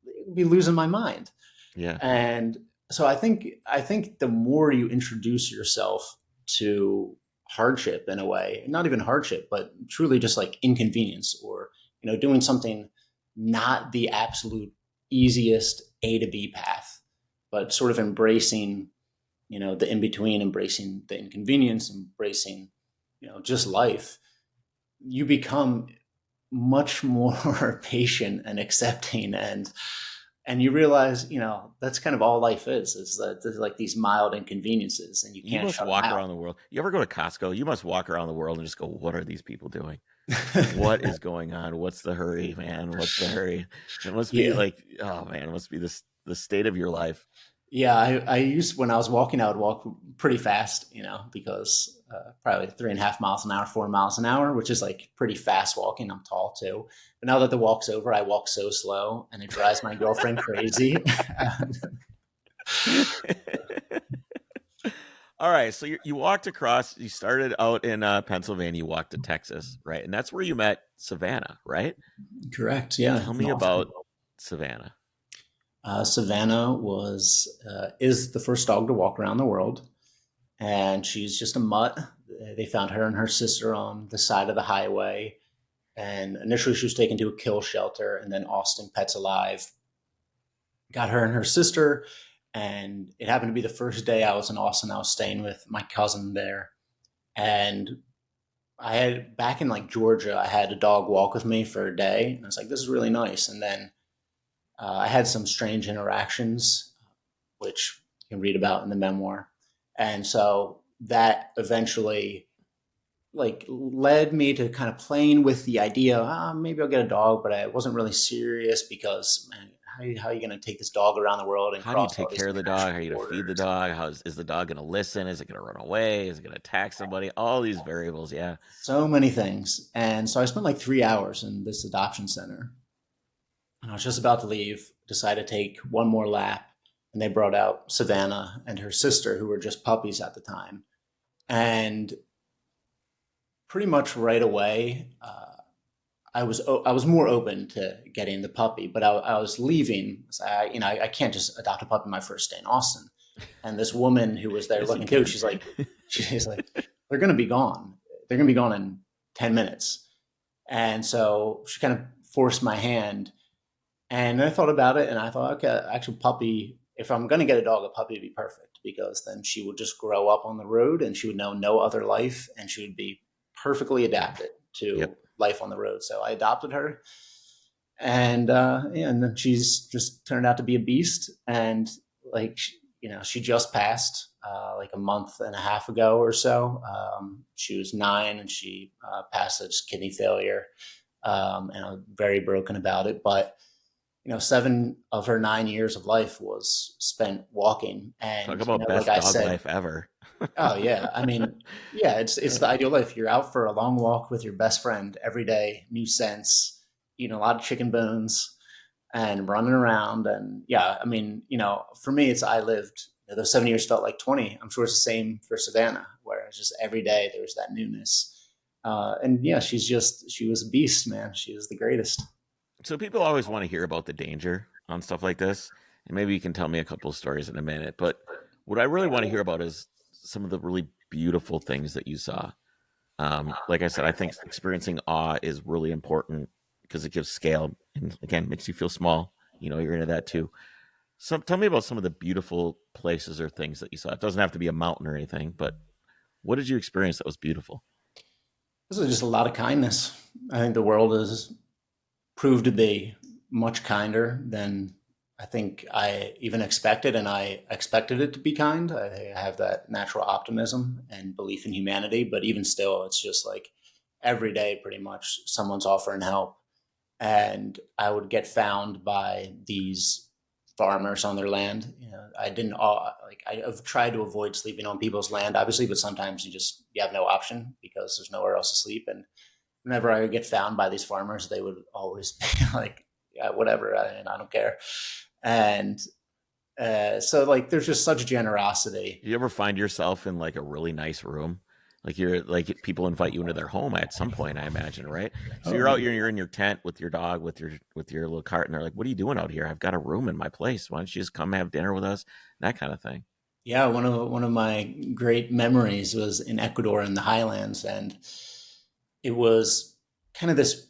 I'd be losing my mind. yeah. And so I think the more you introduce yourself to hardship in a way, not even hardship, but truly just like inconvenience, or doing something not the absolute easiest A to B path, but sort of embracing the in between, embracing the inconvenience, embracing just life, you become much more patient and accepting, and you realize that's kind of all life is that there's like these mild inconveniences, and you You can't must shut them walk out. around the world. You ever go to Costco? You must walk around the world and just go, what are these people doing? What is going on? What's the hurry, man? What's the hurry? It must be Yeah. like, oh man, it must be this the state of your life. Yeah, I used when I was walking, I would walk pretty fast, because probably 3.5 miles an hour, 4 miles an hour, which is like pretty fast walking. I'm tall too. But now that the walk's over, I walk so slow, and it drives my girlfriend crazy. All right, so you walked across. You started out in Pennsylvania. You walked to Texas, right? And that's where you met Savannah, right? Correct. Yeah. Tell me about Savannah. Savannah is the first dog to walk around the world, and she's just a mutt. They found her and her sister on the side of the highway, and initially she was taken to a kill shelter, and then Austin Pets Alive got her and her sister. And it happened to be the first day I was in Austin. I was staying with my cousin there, and I had back in like Georgia, I had a dog walk with me for a day, and I was like, this is really nice. And then I had some strange interactions, which you can read about in the memoir. And so that eventually like led me to kind of playing with the idea, maybe I'll get a dog, but I wasn't really serious because, man, how are you going to take this dog around the world and How do you cross all take these care of the dog? international How are you going to feed the borders? dog? Is the dog going to listen? Is it going to run away? Is it going to attack somebody? All these variables, yeah. So many things. And so I spent like 3 hours in this adoption center. And I was just about to leave, decided to take one more lap. And they brought out Savannah and her sister, who were just puppies at the time. And pretty much right away, I was more open to getting the puppy, but I was leaving. So I can't just adopt a puppy my first day in Austin. And this woman who was there Yes, you looking too, can. she's like, they're going to be gone. They're going to be gone in 10 minutes. And so she kind of forced my hand, and I thought about it, and I thought, okay, actually, puppy. If I'm going to get a dog, a puppy would be perfect, because then she would just grow up on the road, and she would know no other life, and she would be perfectly adapted to Yep. life on the road. So I adopted her, and yeah, and then she's just turned out to be a beast. And like she just passed like a month and a half ago or so. She was 9, and she passed a kidney failure, and I'm very broken about it. But 7 of her 9 years of life was spent walking, Talk and about like best I dog said, life ever. oh yeah, I mean, yeah, it's the ideal life. You're out for a long walk with your best friend every day, new scents, eating a lot of chicken bones, and running around. And yeah, I mean, for me, I lived, those 7 years felt like 20. I'm sure it's the same for Savannah, where it's just every day there was that newness. And yeah, she was a beast, man. She was the greatest. So people always want to hear about the danger on stuff like this, and maybe you can tell me a couple of stories in a minute. But what I really want to hear about is some of the really beautiful things that you saw. Like I said, I think experiencing awe is really important because it gives scale and again makes you feel small. You're into that too. Tell me about some of the beautiful places or things that you saw. It doesn't have to be a mountain or anything, but what did you experience that was beautiful? This is just a lot of kindness. I think the world has proved to be much kinder than I think I even expected, and I expected it to be kind. I have that natural optimism and belief in humanity, but even still, it's just like every day, pretty much, someone's offering help, and I would get found by these farmers on their land. You know, I didn't like I've tried to avoid sleeping on people's land, obviously, but sometimes you have no option because there's nowhere else to sleep. And whenever I would get found by these farmers, they would always be like, "Yeah, whatever, I don't care." And so, like, there's just such generosity. You ever find yourself in like a really nice room? Like you're like people invite you into their home at some point, I imagine, right? So Oh, you're out, you're in your tent with your dog, with your little cart, and they're like, "What are you doing out here? I've got a room in my place. Why don't you just come have dinner with us?" That kind of thing. yeah, one of my great memories was in Ecuador in the highlands, and it was kind of this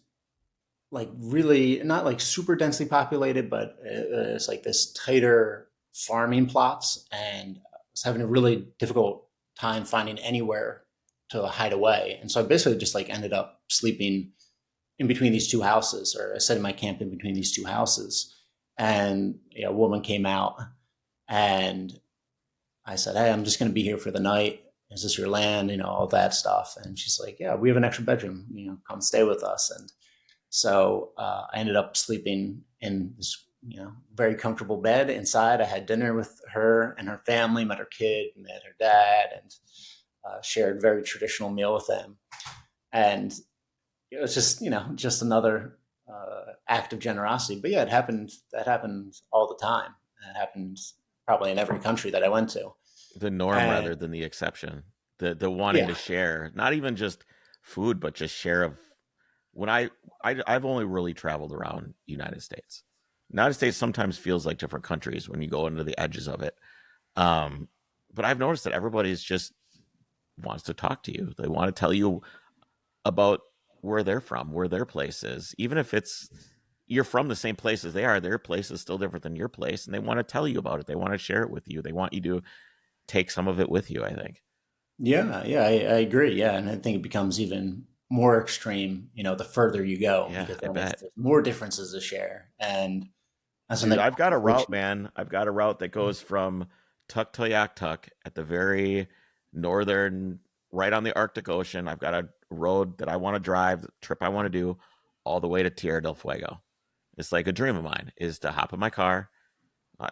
like really not like super densely populated, but it's like this tighter farming plots, and I was having a really difficult time finding anywhere to hide away. And so I basically just like ended up sleeping in between these two houses, or I set in my camp in between these two houses. And a woman came out, and I said, "Hey, I'm just going to be here for the night. Is this your land?" All that stuff. And she's like, "Yeah, we have an extra bedroom. Come stay with us." And so I ended up sleeping in this, very comfortable bed inside. I had dinner with her and her family, met her kid, met her dad, and shared a very traditional meal with them. And it was just, just another act of generosity. But yeah, it happened. That happened all the time. It happened probably in every country that I went to. The norm And rather than the exception. The wanting yeah, to share, not even just food, but just share of when I've only really traveled around United States. United States sometimes feels like different countries when you go into the edges of it. Um, but I've noticed that everybody's just wants to talk to you. They want to tell you about where they're from, where their place is, even if it's you're from the same place as they are. Their place is still different than your place, and they want to tell you about it. They want to share it with you. They want you to take some of it with you, I think. yeah, I agree. Yeah, and I think it becomes even more extreme, the further you go, Yeah, because I then bet. there's more differences to share, and that's when Dude, the I've got a route, conversation. man. I've got a route that goes from Tuktoyaktuk at the very northern, right on the Arctic Ocean. I've got a road that I want to drive, trip I want to do, all the way to Tierra del Fuego. It's like a dream of mine is to hop in my car, uh,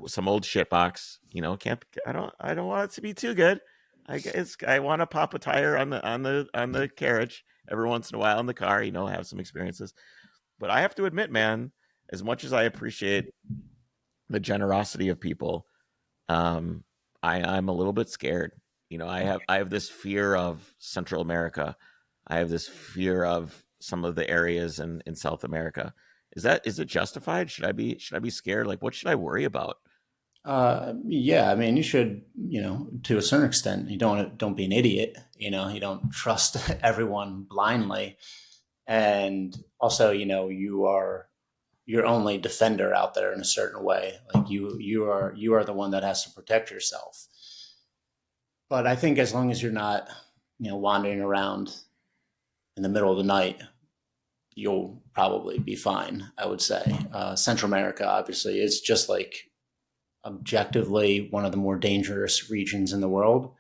some old shit box. Can't I don't want it to be too good. I want to pop a tire on the carriage every once in a while in the car. Have some experiences. But I have to admit, man, as much as I appreciate the generosity of people, um, I'm a little bit scared. I have this fear of Central America. I have this fear of some of the areas in South America. Is it justified? Should I be scared? Like, what should I worry about? Yeah, I mean, you should, to a certain extent, you don't be an idiot. You don't trust everyone blindly, and also, you are your only defender out there in a certain way. Like you are the one that has to protect yourself. But I think as long as you're not, wandering around in the middle of the night, you'll probably be fine. I would say Central America, obviously, is just like objectively one of the more dangerous regions in the world.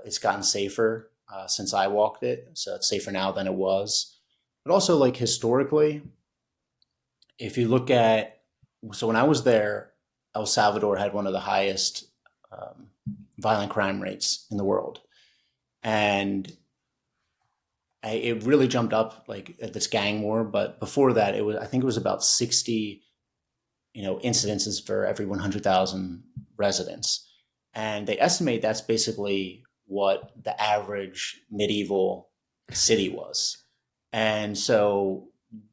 It's gotten safer since I walked it, so it's safer now than it was. But also, like historically, if you look at, so when I was there, El Salvador had one of the highest um, violent crime rates in the world, and it really jumped up like at this gang war. But before that, I think it was about 60, incidences for every 100,000 residents, and they estimate that's basically what the average medieval city was. And so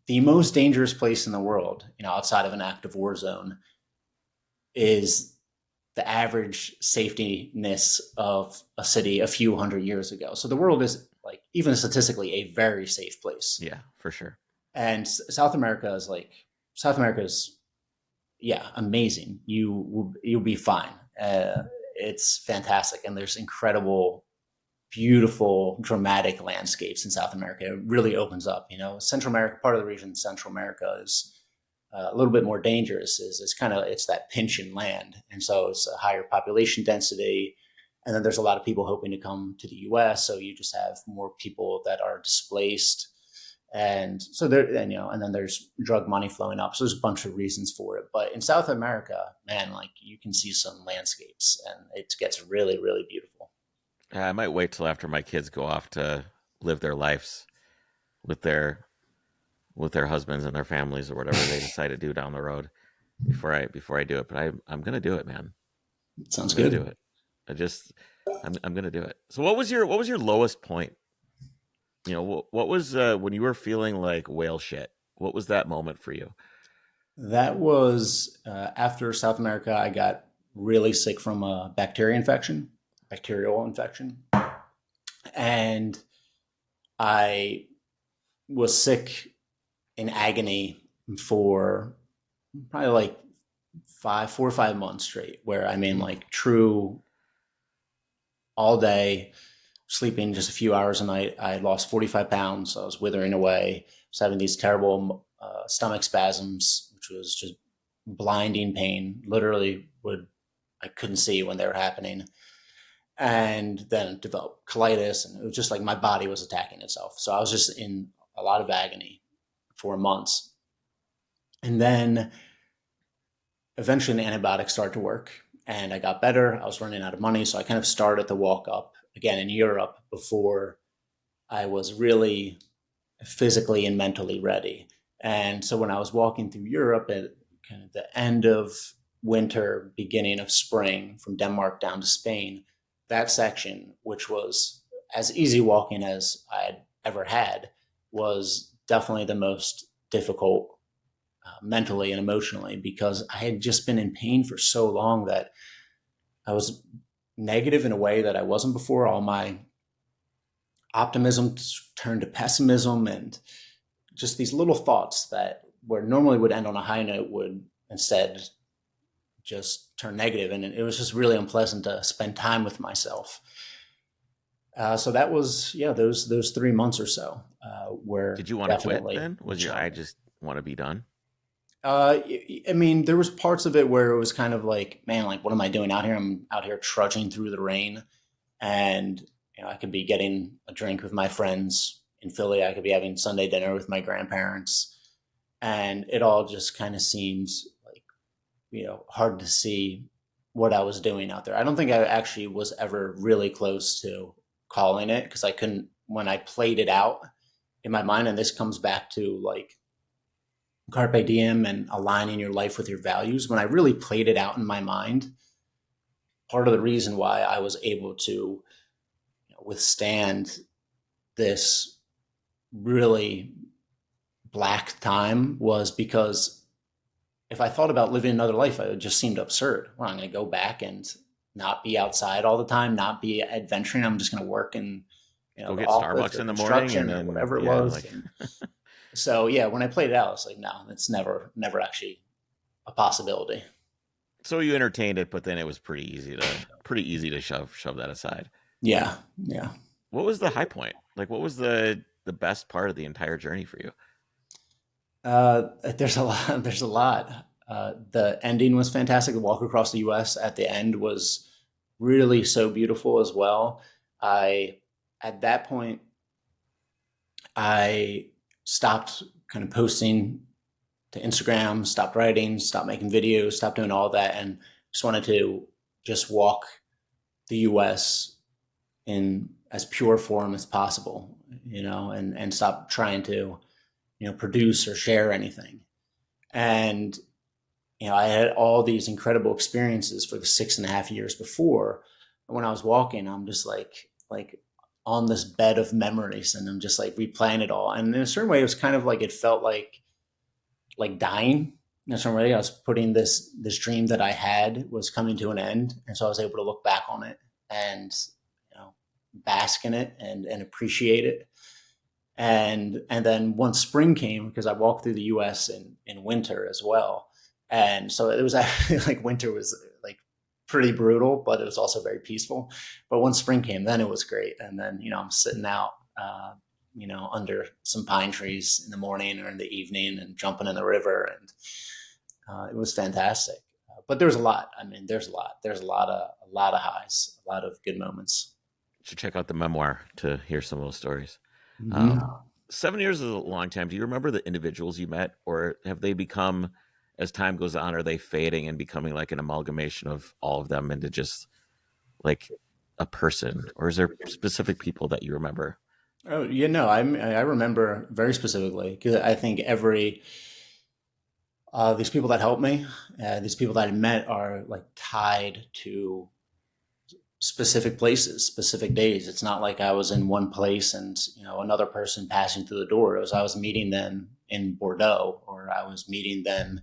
the most dangerous place in the world, outside of an active war zone, is the average safetyness of a city a few hundred years ago. So the world is like even statistically a very safe place. Yeah, for sure. And South America is yeah, amazing. You'll be fine. It's fantastic, and there's incredible, beautiful, dramatic landscapes in South America. It really opens up. Central America, part of the reason Central America is a little bit more dangerous is it's that pinch in land, and so it's a higher population density, and then there's a lot of people hoping to come to the U.S. So you just have more people that are displaced, and so and then there's drug money flowing up. So there's a bunch of reasons for it. But in South America, man, like you can see some landscapes, and it gets really, really beautiful. I might wait till after my kids go off to live their lives with their husbands and their families or whatever they decide to do down the road before I do it. But I'm gonna do it, man. Sounds I'm gonna good. do it. I'm gonna do it. So what was your lowest point? What was when you were feeling like whale shit? What was that moment for you? That was after South America. I got really sick from a bacterial infection, and I was sick in agony for probably like 4 or 5 months straight, where I mean, like true all day, sleeping just a few hours a night. I had lost 45 pounds. I was withering away. I was having these terrible stomach spasms, which was just blinding pain. Literally, I couldn't see when they were happening. And then developed colitis, and it was just like my body was attacking itself. So I was just in a lot of agony for months. And then eventually the antibiotics started to work, and I got better. I was running out of money. So I kind of started to walk up again in Europe before I was really physically and mentally ready. And so when I was walking through Europe at kind of the end of winter, beginning of spring, from Denmark down to Spain, that section, which was as easy walking as I had ever had, was definitely the most difficult mentally and emotionally, because I had just been in pain for so long that I was negative in a way that I wasn't before. All my optimism turned to pessimism, and just these little thoughts that where normally would end on a high note would instead just turn negative. And it was just really unpleasant to spend time with myself. So that was, yeah, those 3 months or so were. Did you want to quit then? Was your I just want to be done? I mean, there was parts of it where it was kind of like, man, like, what am I doing out here? I'm out here trudging through the rain, and I could be getting a drink with my friends in Philly. I could be having Sunday dinner with my grandparents, and it all just kind of seems like, hard to see what I was doing out there. I don't think I actually was ever really close to calling it, because I couldn't, when I played it out in my mind, and this comes back to like carpe diem and aligning your life with your values. When I really played it out in my mind, part of the reason why I was able to withstand this really black time was because if I thought about living another life, it just seemed absurd. Well, I'm going to go back and not be outside all the time, not be adventuring. I'm just going to work and go get Starbucks in the morning and then whatever it was. So yeah, when I played it out, I was like, no, it's never actually a possibility. So you entertained it, but then it was pretty easy to shove that aside. Yeah. What was the high point? Like, what was the best part of the entire journey for you? There's a lot. There's a lot. The ending was fantastic. The walk across the U.S. at the end was really so beautiful as well. At that point, I stopped kind of posting to Instagram, stopped writing, stopped making videos, stopped doing all that, and just wanted to just walk the U.S. in as pure form as possible, and stop trying to, produce or share anything. And, I had all these incredible experiences for the 6.5 years before. And when I was walking, I'm just like on this bed of memories, and I'm just like replaying it all. And in a certain way, it was kind of like, it felt like dying. In a certain way, I was putting this dream that I had was coming to an end. And so I was able to look back on it and, bask in it and appreciate it. And then once spring came, because I walked through the US in winter as well, And so it was actually like winter was like pretty brutal, but it was also very peaceful. But once spring came, then it was great. And then, I'm sitting out, under some pine trees in the morning or in the evening and jumping in the river. And it was fantastic. But there's a lot. I mean, there's a lot of highs, a lot of good moments. Should check out the memoir to hear some of those stories. Mm-hmm. Um, 7 years is a long time. Do you remember the individuals you met, or have they become, as time goes on, are they fading and becoming like an amalgamation of all of them into just like a person, or is there specific people that you remember? Oh, I remember very specifically because I think these people that helped me, these people that I met are like tied to specific places, specific days. It's not like I was in one place and another person passing through the door. It was I was meeting them in Bordeaux, or I was meeting them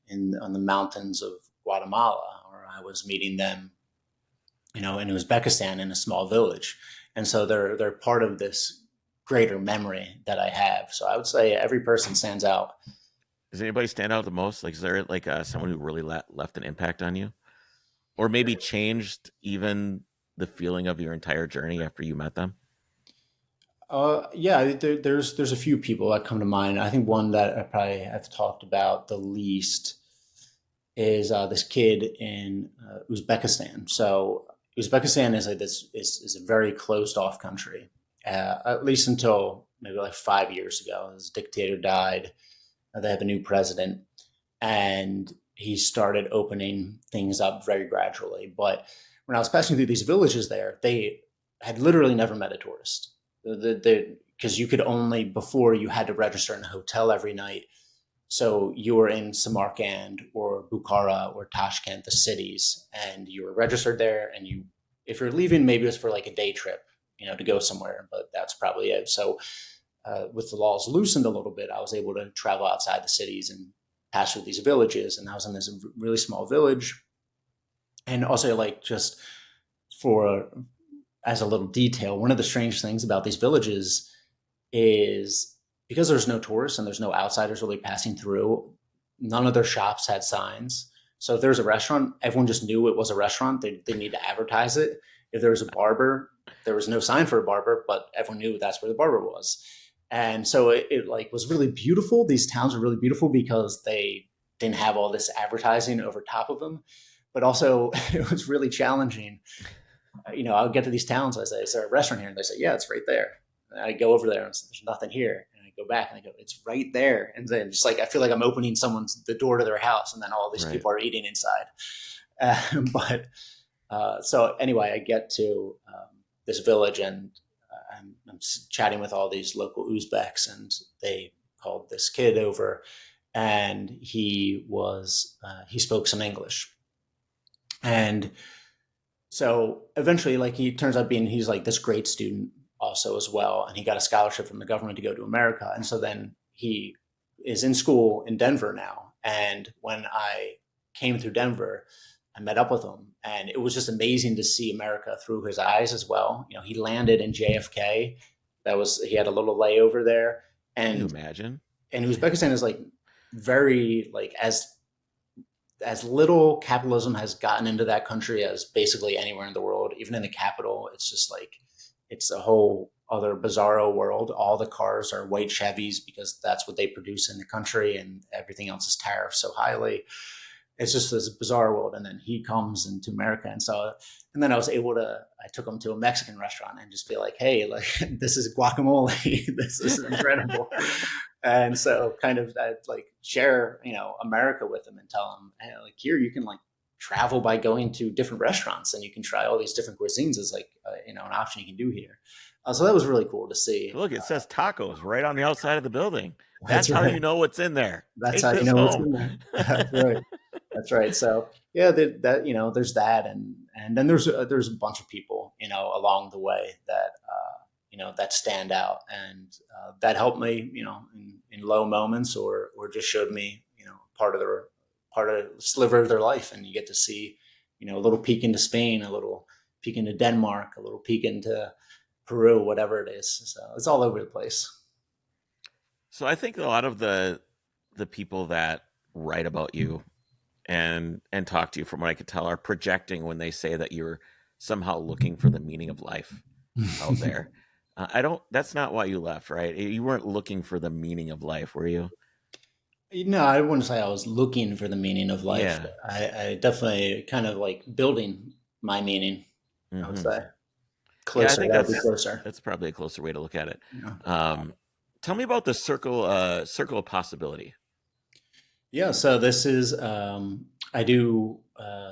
in on the mountains of Guatemala, or I was meeting them, in Uzbekistan in a small village. And so they're part of this greater memory that I have. So I would say every person stands out. Does anybody stand out the most? Like, is there like someone who really left an impact on you, or maybe changed even the feeling of your entire journey after you met them? Yeah, there's a few people that come to mind. I think one that I probably have talked about the least is this kid in Uzbekistan. So Uzbekistan is a very closed off country, at least until maybe like 5 years ago. This dictator died. They have a new president, and he started opening things up very gradually. But when I was passing through these villages there, they had literally never met a tourist. Because you could only, before, you had to register in a hotel every night. So you were in Samarkand or Bukhara or Tashkent, the cities, and you were registered there. And if you're leaving, maybe it's for like a day trip, to go somewhere, but that's probably it. So with the laws loosened a little bit, I was able to travel outside the cities and pass through these villages. And I was in this really small village. And also, like, just for as a little detail, one of the strange things about these villages is because there's no tourists and there's no outsiders really passing through, none of their shops had signs. So if there was a restaurant, everyone just knew it was a restaurant. They need to advertise it. If there was a barber, there was no sign for a barber, but everyone knew that's where the barber was. And so it like was really beautiful. These towns were really beautiful because they didn't have all this advertising over top of them. But also it was really challenging. I would get to these towns. I say, "Is there a restaurant here?" And they say, "Yeah, it's right there." And I go over there and say, "There's nothing here." And I go back and I go, "It's right there." And then just like I feel like I'm opening the door to their house, and then all these Right. people are eating inside. But so anyway, I get to this village, and I'm chatting with all these local Uzbeks, and they called this kid over, and he spoke some English, and so eventually, like, he turns out he's like this great student also as well, and he got a scholarship from the government to go to America, and so then he is in school in Denver now. And when I came through Denver, I met up with him, and it was just amazing to see America through his eyes as well. He landed in JFK. He had a little layover there, Can you and imagine? Uzbekistan is like very like as little capitalism has gotten into that country as basically anywhere in the world. Even in the capital, it's just like it's a whole other bizarro world. All the cars are white Chevys because that's what they produce in the country, and everything else is tariffed so highly. It's just this bizarre world. And then he comes into America, and then I took him to a Mexican restaurant and just be like, "Hey, like this is guacamole. This is incredible." And so kind of I'd like share, America with him and tell him, "Hey, like here you can like travel by going to different restaurants and you can try all these different cuisines as like, an option you can do here." So that was really cool to see. Look, it says tacos right on the outside of the building. That's That's how right. you know what's in there. That's Take how you this know what's home. in there. That's right. That's right. So yeah, there's that, and then there's a bunch of people along the way that that stand out, and that helped me in low moments, or just showed me part of the sliver of their life, and you get to see a little peek into Spain, a little peek into Denmark, a little peek into Peru, whatever it is. So it's all over the place. So I think a lot of the people that write about you and talk to you, from what I could tell, are projecting when they say that you're somehow looking for the meaning of life out there. I don't. That's not why you left, right? You weren't looking for the meaning of life, were you? No, I wouldn't say I was looking for the meaning of life. Yeah. I definitely kind of like building my meaning, I would Hmm. say. Yeah, I Closer, think that would be closer. that's probably a closer way to look at it. Yeah. Um, Tell me about the circle of possibility. Yeah, so this is I do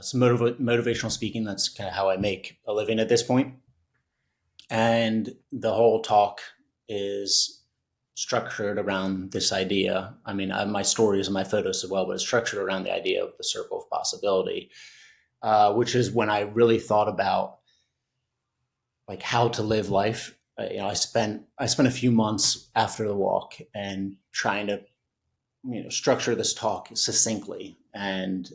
some motivational speaking. That's kind of how I make a living at this point. And the whole talk is structured around this idea. I mean, my stories and my photos as well, but it's structured around the idea of the circle of possibility, which is when I really thought about like how to live life. I spent a few months after the walk and trying to structure this talk succinctly and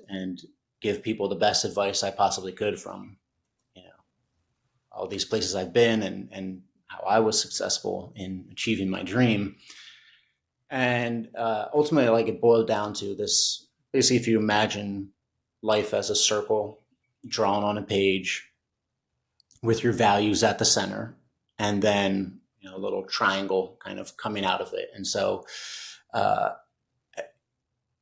give people the best advice I possibly could from you know all these places I've been and how I was successful in achieving my dream. And ultimately, like it boiled down to this: basically, if you imagine life as a circle drawn on a page with your values at the center, and then a little triangle kind of coming out of it. And so uh,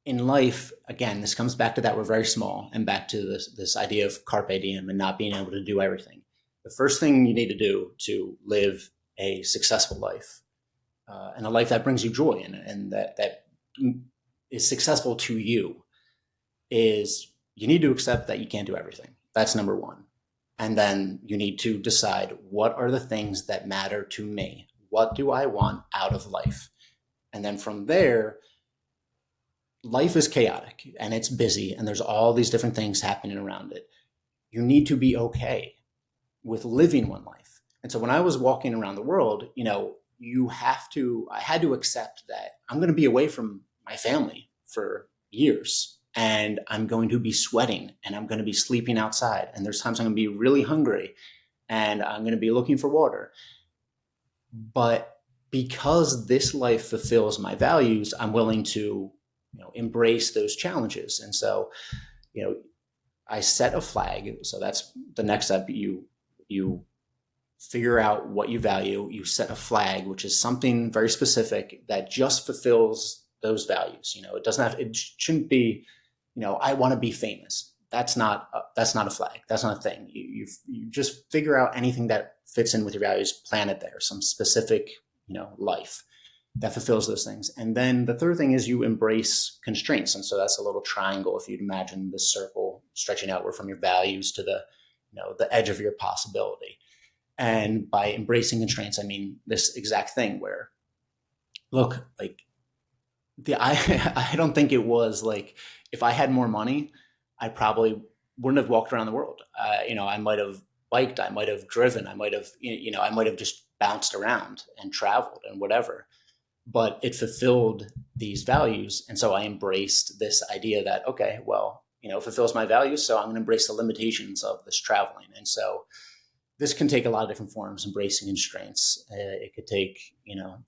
in life, again, this comes back to that we're very small and back to this idea of carpe diem and not being able to do everything. The first thing you need to do to live a successful life and a life that brings you joy and that is successful to you is you need to accept that you can't do everything. That's number one. And then you need to decide, what are the things that matter to me? What do I want out of life? And then from there, life is chaotic and it's busy and there's all these different things happening around it. You need to be okay with living one life. And so when I was walking around the world, I had to accept that I'm going to be away from my family for years and I'm going to be sweating and I'm going to be sleeping outside. And there's times I'm going to be really hungry and I'm going to be looking for water. But because this life fulfills my values, I'm willing to embrace those challenges. And so, I set a flag. So that's the next step. You figure out what you value. You set a flag, which is something very specific that just fulfills those values. It doesn't have. It shouldn't be. I want to be famous. That's not a flag. That's not a thing. You just figure out anything that fits in with your values. Plan it there. Some specific life that fulfills those things. And then the third thing is you embrace constraints. And so that's a little triangle. If you'd imagine this circle stretching outward from your values to the edge of your possibility. And by embracing constraints, I mean this exact thing where, look, like I don't think it was like, if I had more money, I probably wouldn't have walked around the world. I might have biked, I might have driven, I might have just bounced around and traveled and whatever. But it fulfilled these values. And so I embraced this idea that, okay, well, it fulfills my values. So I'm going to embrace the limitations of this traveling. And so this can take a lot of different forms, embracing constraints. It could take,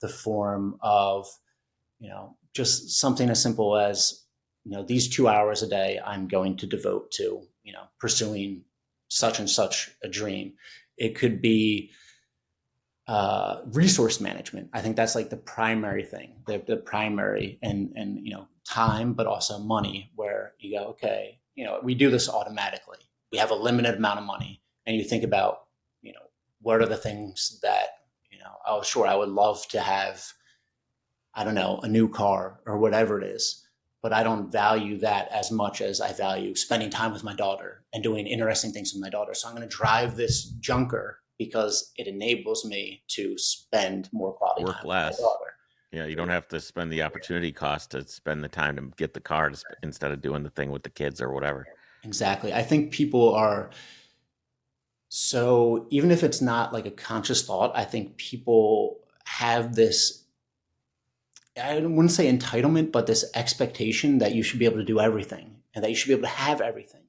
the form of, just something as simple as, these 2 hours a day I'm going to devote to, pursuing such and such a dream. It could be resource management. I think that's like the primary thing, the primary and time, but also money, where you go, okay, we do this automatically. We have a limited amount of money, and you think about, what are the things that, oh, sure, I would love to have, I don't know, a new car or whatever it is, but I don't value that as much as I value spending time with my daughter and doing interesting things with my daughter. So I'm going to drive this junker because it enables me to spend more quality Work time less. with my daughter. Yeah, you don't have to spend the opportunity cost to spend the time to get the car instead of doing the thing with the kids or whatever. Exactly. I think people are, so even if it's not like a conscious thought, I think people have this, I wouldn't say entitlement, but this expectation that you should be able to do everything and that you should be able to have everything.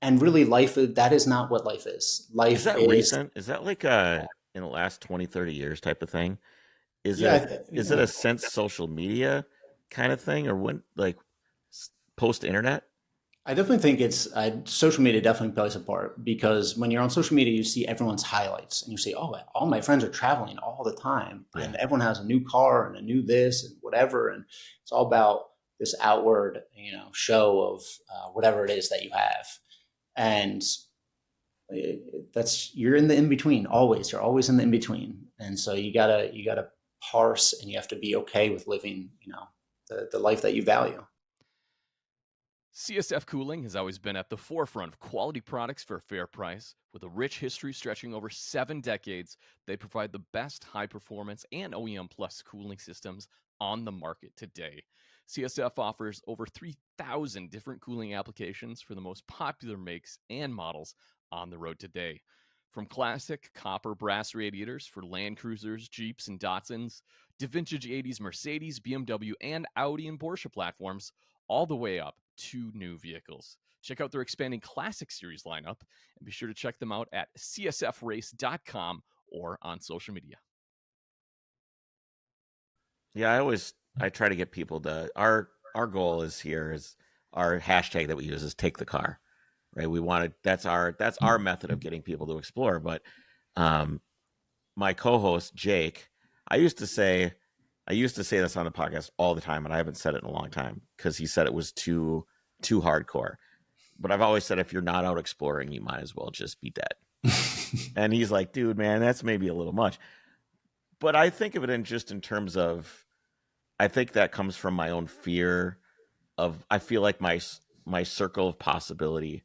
And really, that is not what life is. Life Is that recent? Is that like in the last 20, 30 years type of thing? Is it a sense social media kind of thing, or when, like, post internet? I definitely think social media definitely plays a part, because when you're on social media, you see everyone's highlights and you say, oh, all my friends are traveling all the time Yeah. and everyone has a new car and a new this and whatever. And it's all about this outward, show of whatever it is that you have. And you're in the in between always. You're always in the in between. And so you gotta parse, and you have to be okay with living, the life that you value. CSF Cooling has always been at the forefront of quality products for a fair price. With a rich history stretching over 7 decades, they provide the best high performance and OEM Plus cooling systems on the market today. CSF offers over 3,000 different cooling applications for the most popular makes and models on the road today. From classic copper brass radiators for Land Cruisers, Jeeps, and Datsuns, to vintage 80s Mercedes, BMW, and Audi and Porsche platforms, all the way up to new vehicles. Check out their expanding Classic Series lineup and be sure to check them out at csfrace.com or on social media. Yeah, I try to get people to our goal is here is our hashtag that we use is take the car. Right? We want to that's our method of getting people to explore. But um my co-host Jake, I used to say I used to say this on the podcast all the time, and I haven't said it in a long time because he said it was too hardcore. But I've always said if you're not out exploring, you might as well just be dead. And he's like, dude, man, that's maybe a little much. But I think of it in terms of I think that comes from my own fear of I feel like my circle of possibility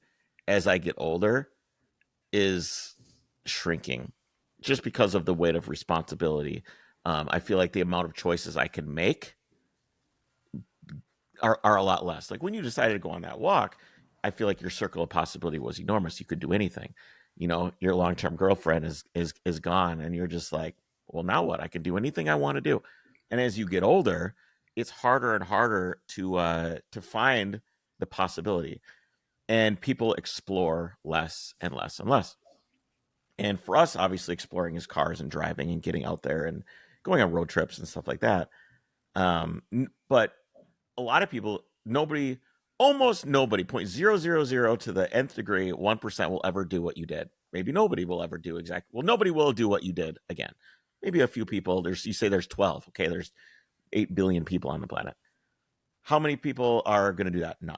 as I get older is shrinking just because of the weight of responsibility. I feel like the amount of choices I can make are a lot less. Like when you decided to go on that walk, I feel like your circle of possibility was enormous. You could do anything. You know, your long term girlfriend is gone, and you're just like, well, now what? I can do anything I want to do. And as you get older, it's harder and harder to find the possibility, and people explore less and less and less. And for us, obviously, exploring is cars and driving and getting out there and going on road trips and stuff like that. But a lot of people, nobody, almost nobody, 0.000 to the nth degree, 1% will ever do what you did. Maybe nobody will ever do exactly. Well, nobody will do what you did again. Maybe a few people. You say there's 12. Okay, there's 8 billion people on the planet. How many people are going to do that? None.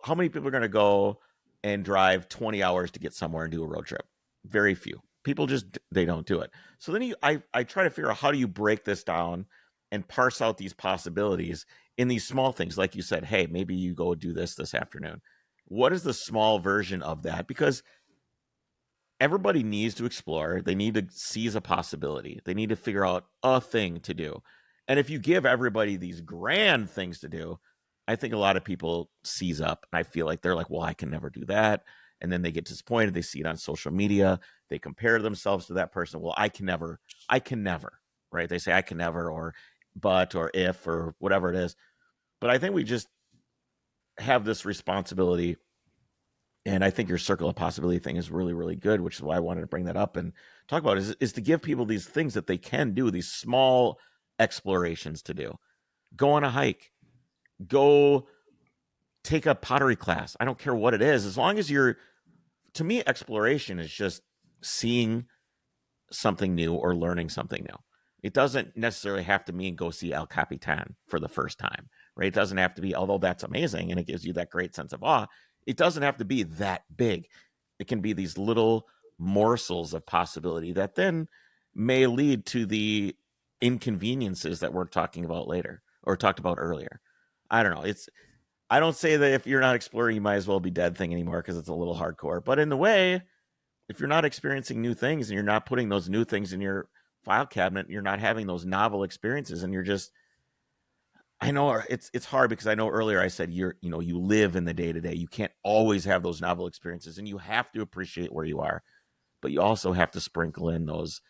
How many people are going to go and drive 20 hours to get somewhere and do a road trip? Very few. People just, they don't do it. So then I try to figure out how do you break this down and parse out these possibilities in these small things. Like you said, hey, maybe you go do this afternoon. What is the small version of that? Because everybody needs to explore. They need to seize a possibility. They need to figure out a thing to do. And if you give everybody these grand things to do, I think a lot of people seize up. And I feel like they're like, well, I can never do that. And then they get disappointed. They see it on social media. They compare themselves to that person. Well, I can never, right? They say I can never, or but, or if, or whatever it is. But I think we just have this responsibility, and I think your circle of possibility thing is really, really good, which is why I wanted to bring that up and talk about it, is to give people these things that they can do, these small explorations to do. Go on a hike, go take a pottery class. I don't care what it is. As long as to me, exploration is just seeing something new or learning something new. It doesn't necessarily have to mean go see El Capitan for the first time, right? It doesn't have to be, although that's amazing and it gives you that great sense of awe, it doesn't have to be that big. It can be these little morsels of possibility that then may lead to the inconveniences that we're talking about later or talked about earlier. I don't know. I don't say that if you're not exploring, you might as well be dead thing anymore because it's a little hardcore. But in the way, if you're not experiencing new things and you're not putting those new things in your file cabinet, you're not having those novel experiences, and you're just, I know it's hard because I know earlier I said you live in the day to day. You can't always have those novel experiences, and you have to appreciate where you are, but you also have to sprinkle in those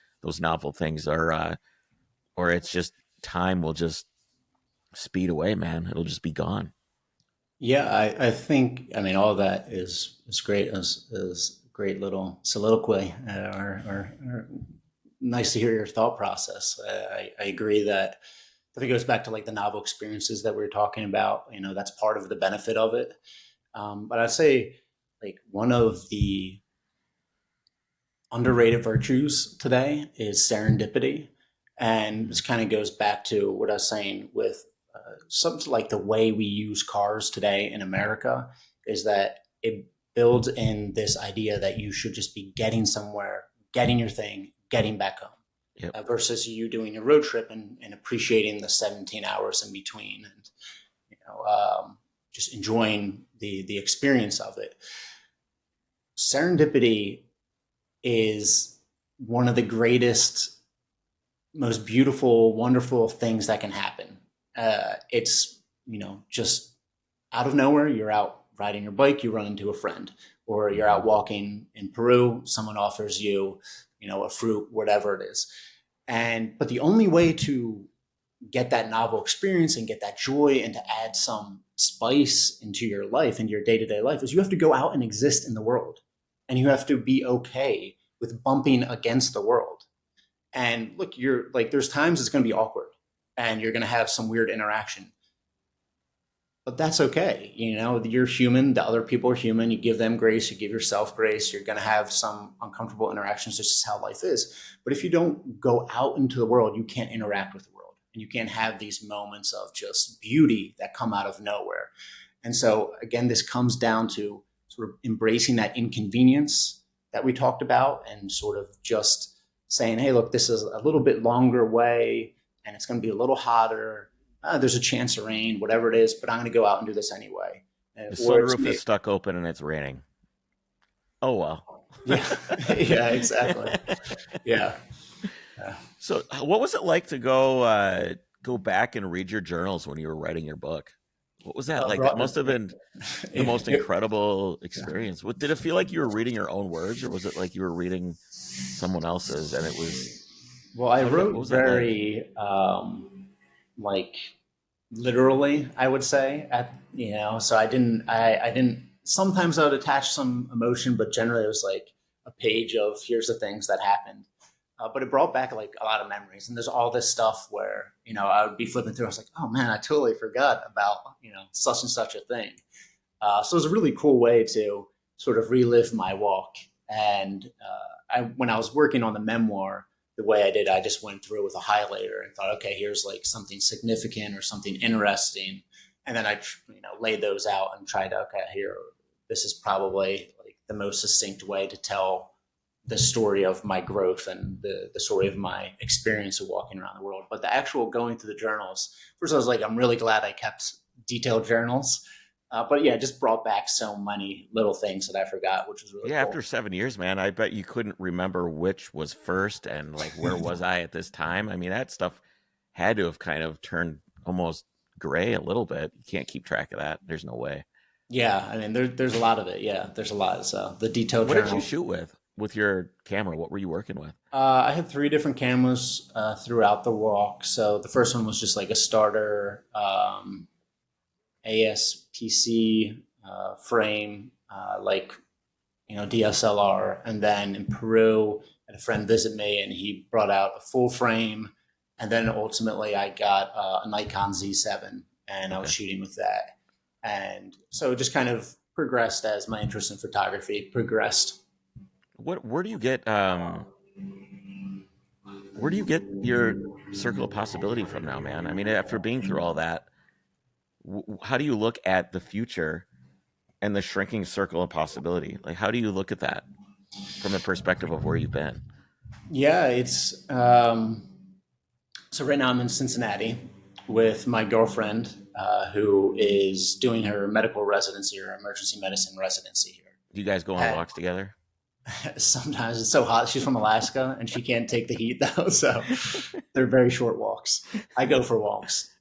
novel things, or it's just time will just speed away, man. It'll just be gone. Yeah, I think, I mean, all of that is great, as great little soliloquy, or nice to hear your thought process. I agree that I think it goes back to like the novel experiences that we were talking about. That's part of the benefit of it. But I'd say like one of the underrated virtues today is serendipity. And this kind of goes back to what I was saying with something like the way we use cars today in America is that it builds in this idea that you should just be getting somewhere, getting your thing, getting back home, Yep. versus you doing your road trip and appreciating the 17 hours in between and, you know, just enjoying the experience of it. Serendipity is one of the greatest, most beautiful, wonderful things that can happen. It's, you know, just out of nowhere, you're out riding your bike, you run into a friend, or you're out walking in Peru, someone offers you, you know, a fruit, whatever it is. But the only way to get that novel experience and get that joy and to add some spice into your life, into your day-to-day life, is you have to go out and exist in the world. And you have to be okay with bumping against the world. And look, you're like, there's times it's going to be awkward and you're going to have some weird interaction, but that's okay. You know, you're human. The other people are human. You give them grace. You give yourself grace. You're going to have some uncomfortable interactions. This is how life is. But if you don't go out into the world, you can't interact with the world and you can't have these moments of just beauty that come out of nowhere. And so again, this comes down to sort of embracing that inconvenience that we talked about and sort of just saying, hey, look, this is a little bit longer way and it's going to be a little hotter. There's a chance of rain, whatever it is, but I'm going to go out and do this anyway. The sunroof is stuck open and it's raining. Oh, well. Yeah, yeah, exactly. Yeah. So what was it like to go back and read your journals when you were writing your book? What was that like? That must have been the most incredible experience. What, did it feel like you were reading your own words, or was it like you were reading someone else's and it was... Well, I wrote very like literally, I would say, you know, so I didn't, sometimes I would attach some emotion, but generally it was like a page of here's the things that happened. But it brought back like a lot of memories. And there's all this stuff where, you know, I would be flipping through. I was like, oh man, I totally forgot about, you know, such and such a thing. So it was a really cool way to sort of relive my walk. And when I was working on the memoir, the way I did, I just went through with a highlighter and thought, okay, here's like something significant or something interesting. And then I, you know, laid those out and tried to, okay, here, this is probably like the most succinct way to tell the story of my growth and the story of my experience of walking around the world. But the actual going through the journals, first I was like, I'm really glad I kept detailed journals. But yeah, it just brought back so many little things that I forgot, which was really cool. After 7 years, man, I bet you couldn't remember which was first and like where was I at this time. I mean, that stuff had to have kind of turned almost gray a little bit. You can't keep track of that. There's no way. Yeah, I mean, there's a lot of it. Yeah, there's a lot. So the detailed What journal. did you shoot with your camera? What were you working with? I had 3 different cameras throughout the walk. So the first one was just like a starter ASPC frame, like, you know, DSLR. And then in Peru, I had a friend visit me and he brought out a full frame. And then ultimately I got a Nikon Z7 and I was shooting with that. And so it just kind of progressed as my interest in photography progressed. Where do you get your circle of possibility from now, man? I mean, after being through all that, how do you look at the future and the shrinking circle of possibility? Like, how do you look at that from the perspective of where you've been? Yeah, it's so right now I'm in Cincinnati with my girlfriend, who is doing her medical residency or emergency medicine residency here. Do you guys go on walks together? Sometimes it's so hot. She's from Alaska and she can't take the heat though, so they're very short walks. I go for walks.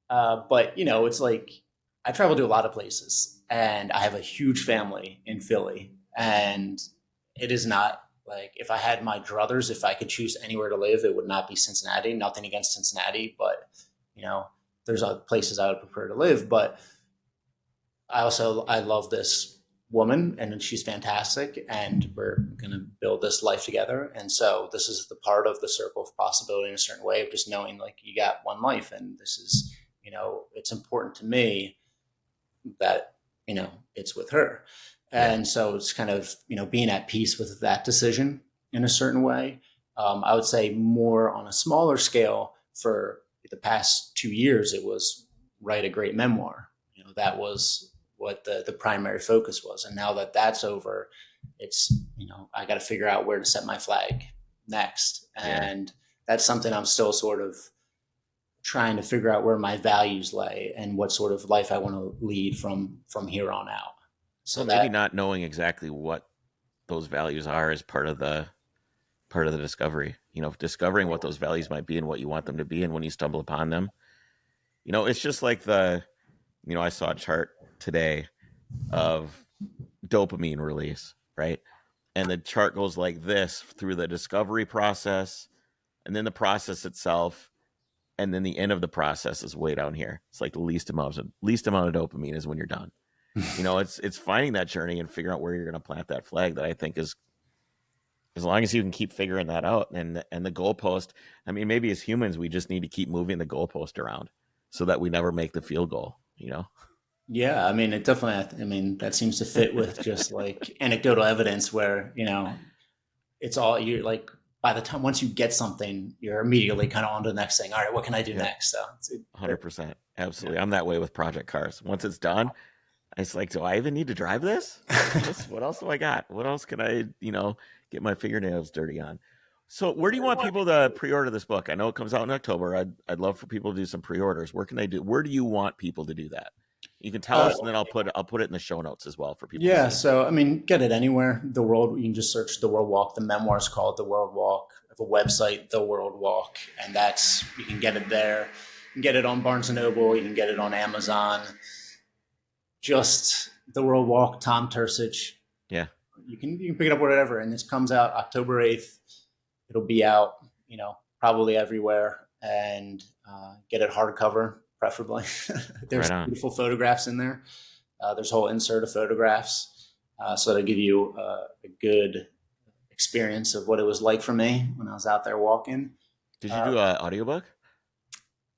But you know, it's like I travel to a lot of places and I have a huge family in Philly, and it is not like if I had my druthers, if I could choose anywhere to live, it would not be Cincinnati. Nothing against Cincinnati, but you know, there's other places I would prefer to live. But I love this woman and she's fantastic and we're going to build this life together. And so this is the part of the circle of possibility in a certain way of just knowing like you got one life and this is, you know, it's important to me that it's with her. And so it's kind of, being at peace with that decision in a certain way. I would say more on a smaller scale for the past 2 years, it was write a great memoir. That was what the primary focus was. And now that that's over, it's, I got to figure out where to set my flag next. And that's something I'm still sort of trying to figure out where my values lay and what sort of life I want to lead from here on out. So maybe not knowing exactly what those values are is part of the discovery. Discovering what those values might be and what you want them to be, and when you stumble upon them, it's just like I saw a chart today of dopamine release, right? And the chart goes like this through the discovery process, and then the process itself, and then the end of the process is way down here. It's like the least amount of dopamine is when you're done. It's finding that journey and figuring out where you're going to plant that flag, that I think is, as long as you can keep figuring that out, and the goalpost. I mean, maybe as humans, we just need to keep moving the goalpost around so that we never make the field goal, Yeah, I mean, it definitely, that seems to fit with just like anecdotal evidence where, it's all, you're like, by the time, once you get something, you're immediately kind of on to the next thing. All right, what can I do next? So 100%. Absolutely. I'm that way with project cars. Once it's done, it's like, do I even need to drive this? What else do I got? What else can I, get my fingernails dirty on? So where do you want people to pre-order this book? I know it comes out in October. I'd love for people to do some pre-orders. Where can they do? Where do you want people to do that? You can tell us, and then I'll put it in the show notes as well for people. Yeah. So, get it anywhere. You can just search The World Walk. The memoir is called The World Walk. I have a website, The World Walk, and you can get it there. You can get it on Barnes & Noble. You can get it on Amazon. Just The World Walk, Tom Turcich. Yeah. You can pick it up wherever. And this comes out October 8th. It'll be out, probably everywhere, and get it hardcover, preferably. There's beautiful photographs in there. There's a whole insert of photographs. So that'll give you a good experience of what it was like for me when I was out there walking. Did you do an audiobook?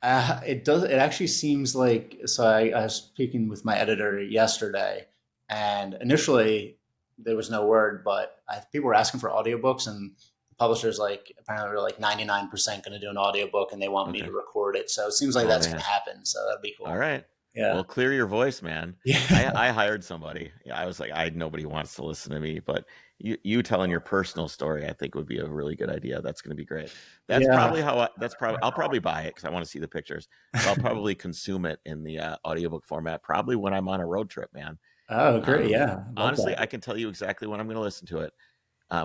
It actually seems like, so I was speaking with my editor yesterday, and initially there was no word, but people were asking for audiobooks, and publishers apparently were 99% going to do an audiobook, and they want me to record it. So it seems like that's going to happen. So that'd be cool. All right. Yeah. Well, clear your voice, man. Yeah. I hired somebody. I was like, nobody wants to listen to me, but you telling your personal story, I think would be a really good idea. That's going to be great. That's probably I'll probably buy it because I want to see the pictures. So I'll probably consume it in the audiobook format, probably when I'm on a road trip, man. Oh, great. Yeah. Honestly, I can tell you exactly when I'm going to listen to it.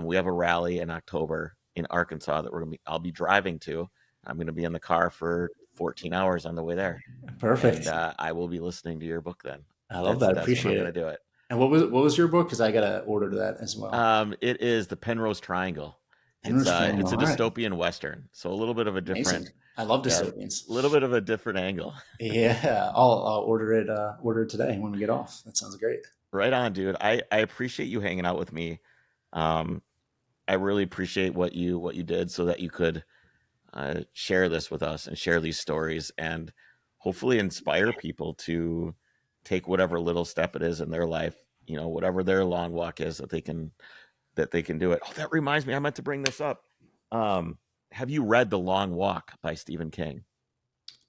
We have a rally in October in Arkansas that I'll be driving to. I'm going to be in the car for 14 hours on the way there. Perfect. And I will be listening to your book then. I love that. Appreciate it. I'm going to do it. And what was your book? Because I got to order that as well. It is The Penrose Triangle. It's a dystopian Western. So a little bit of a different. Amazing. I love dystopians. A little bit of a different angle. Yeah. I'll order it today when we get off. That sounds great. Right on, dude. I appreciate you hanging out with me. I really appreciate what you did so that you could share this with us and share these stories and hopefully inspire people to take whatever little step it is in their life, whatever their long walk is, that they can do it. Oh, that reminds me, I meant to bring this up. Have you read The Long Walk by Stephen King?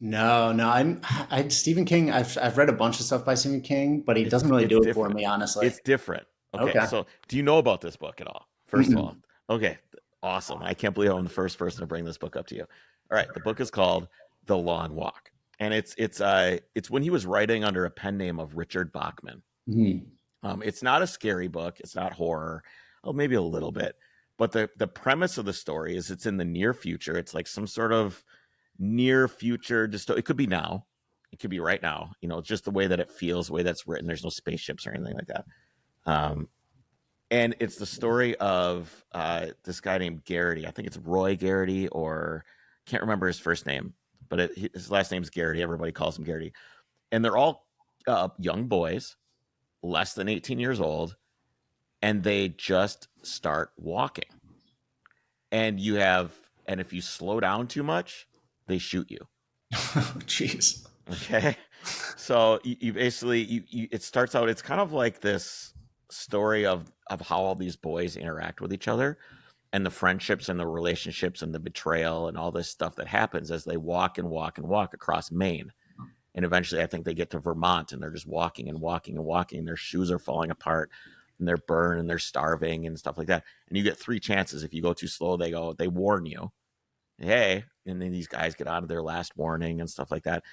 No, Stephen King. I've read a bunch of stuff by Stephen King, but he doesn't really do it for me, honestly. It's different. Okay. So do you know about this book at all? First of all, okay, awesome. I can't believe I'm the first person to bring this book up to you. All right, the book is called The Long Walk, and it's when he was writing under a pen name of Richard Bachman. Mm-hmm. It's not a scary book. It's not horror. Oh, maybe a little bit, but the premise of the story is it's in the near future. It's like some sort of near future. It could be now. It could be right now. Just the way that it feels, the way that's written. There's no spaceships or anything like that. And it's the story of this guy named Garrity. I think it's Roy Garrity, or can't remember his first name, but his last name's Garrity. Everybody calls him Garrity. And they're all young boys, less than 18 years old, and they just start walking. And if you slow down too much, they shoot you. Jeez. Okay. So you basically it starts out. It's kind of like this story of how all these boys interact with each other, and the friendships and the relationships and the betrayal and all this stuff that happens as they walk and walk and walk across Maine. And eventually I think they get to Vermont, and they're just walking and walking and walking, and their shoes are falling apart, and they're burned, and they're starving and stuff like that. And you get 3 chances. If you go too slow, they warn you, hey, and then these guys get out of their last warning and stuff like that.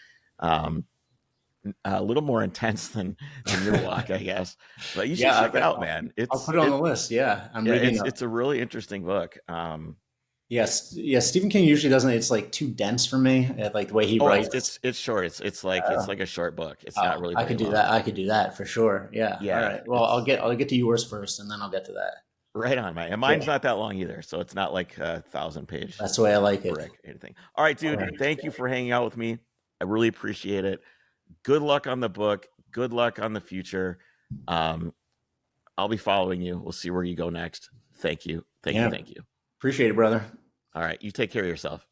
A little more intense than your walk, I guess. But you should check it out, man. I'll put it on the list. Yeah, I'm reading. It's a really interesting book. Yes, Stephen King usually doesn't. It's like too dense for me. Like the way he writes. It's short. It's like a short book. It's not really. I could do long. that. I could do that for sure. Yeah. Yeah. All right. Well, I'll get to yours first, and then I'll get to that. Right on, man. And mine's not that long either, so it's not like 1,000-page. That's the way I like it. Or anything. All right, dude. Thank you for hanging out with me. I really appreciate it. Good luck on the book. Good luck on the future. I'll be following you. We'll see where you go next. Thank you. Thank you. Appreciate it, brother. All right. You take care of yourself.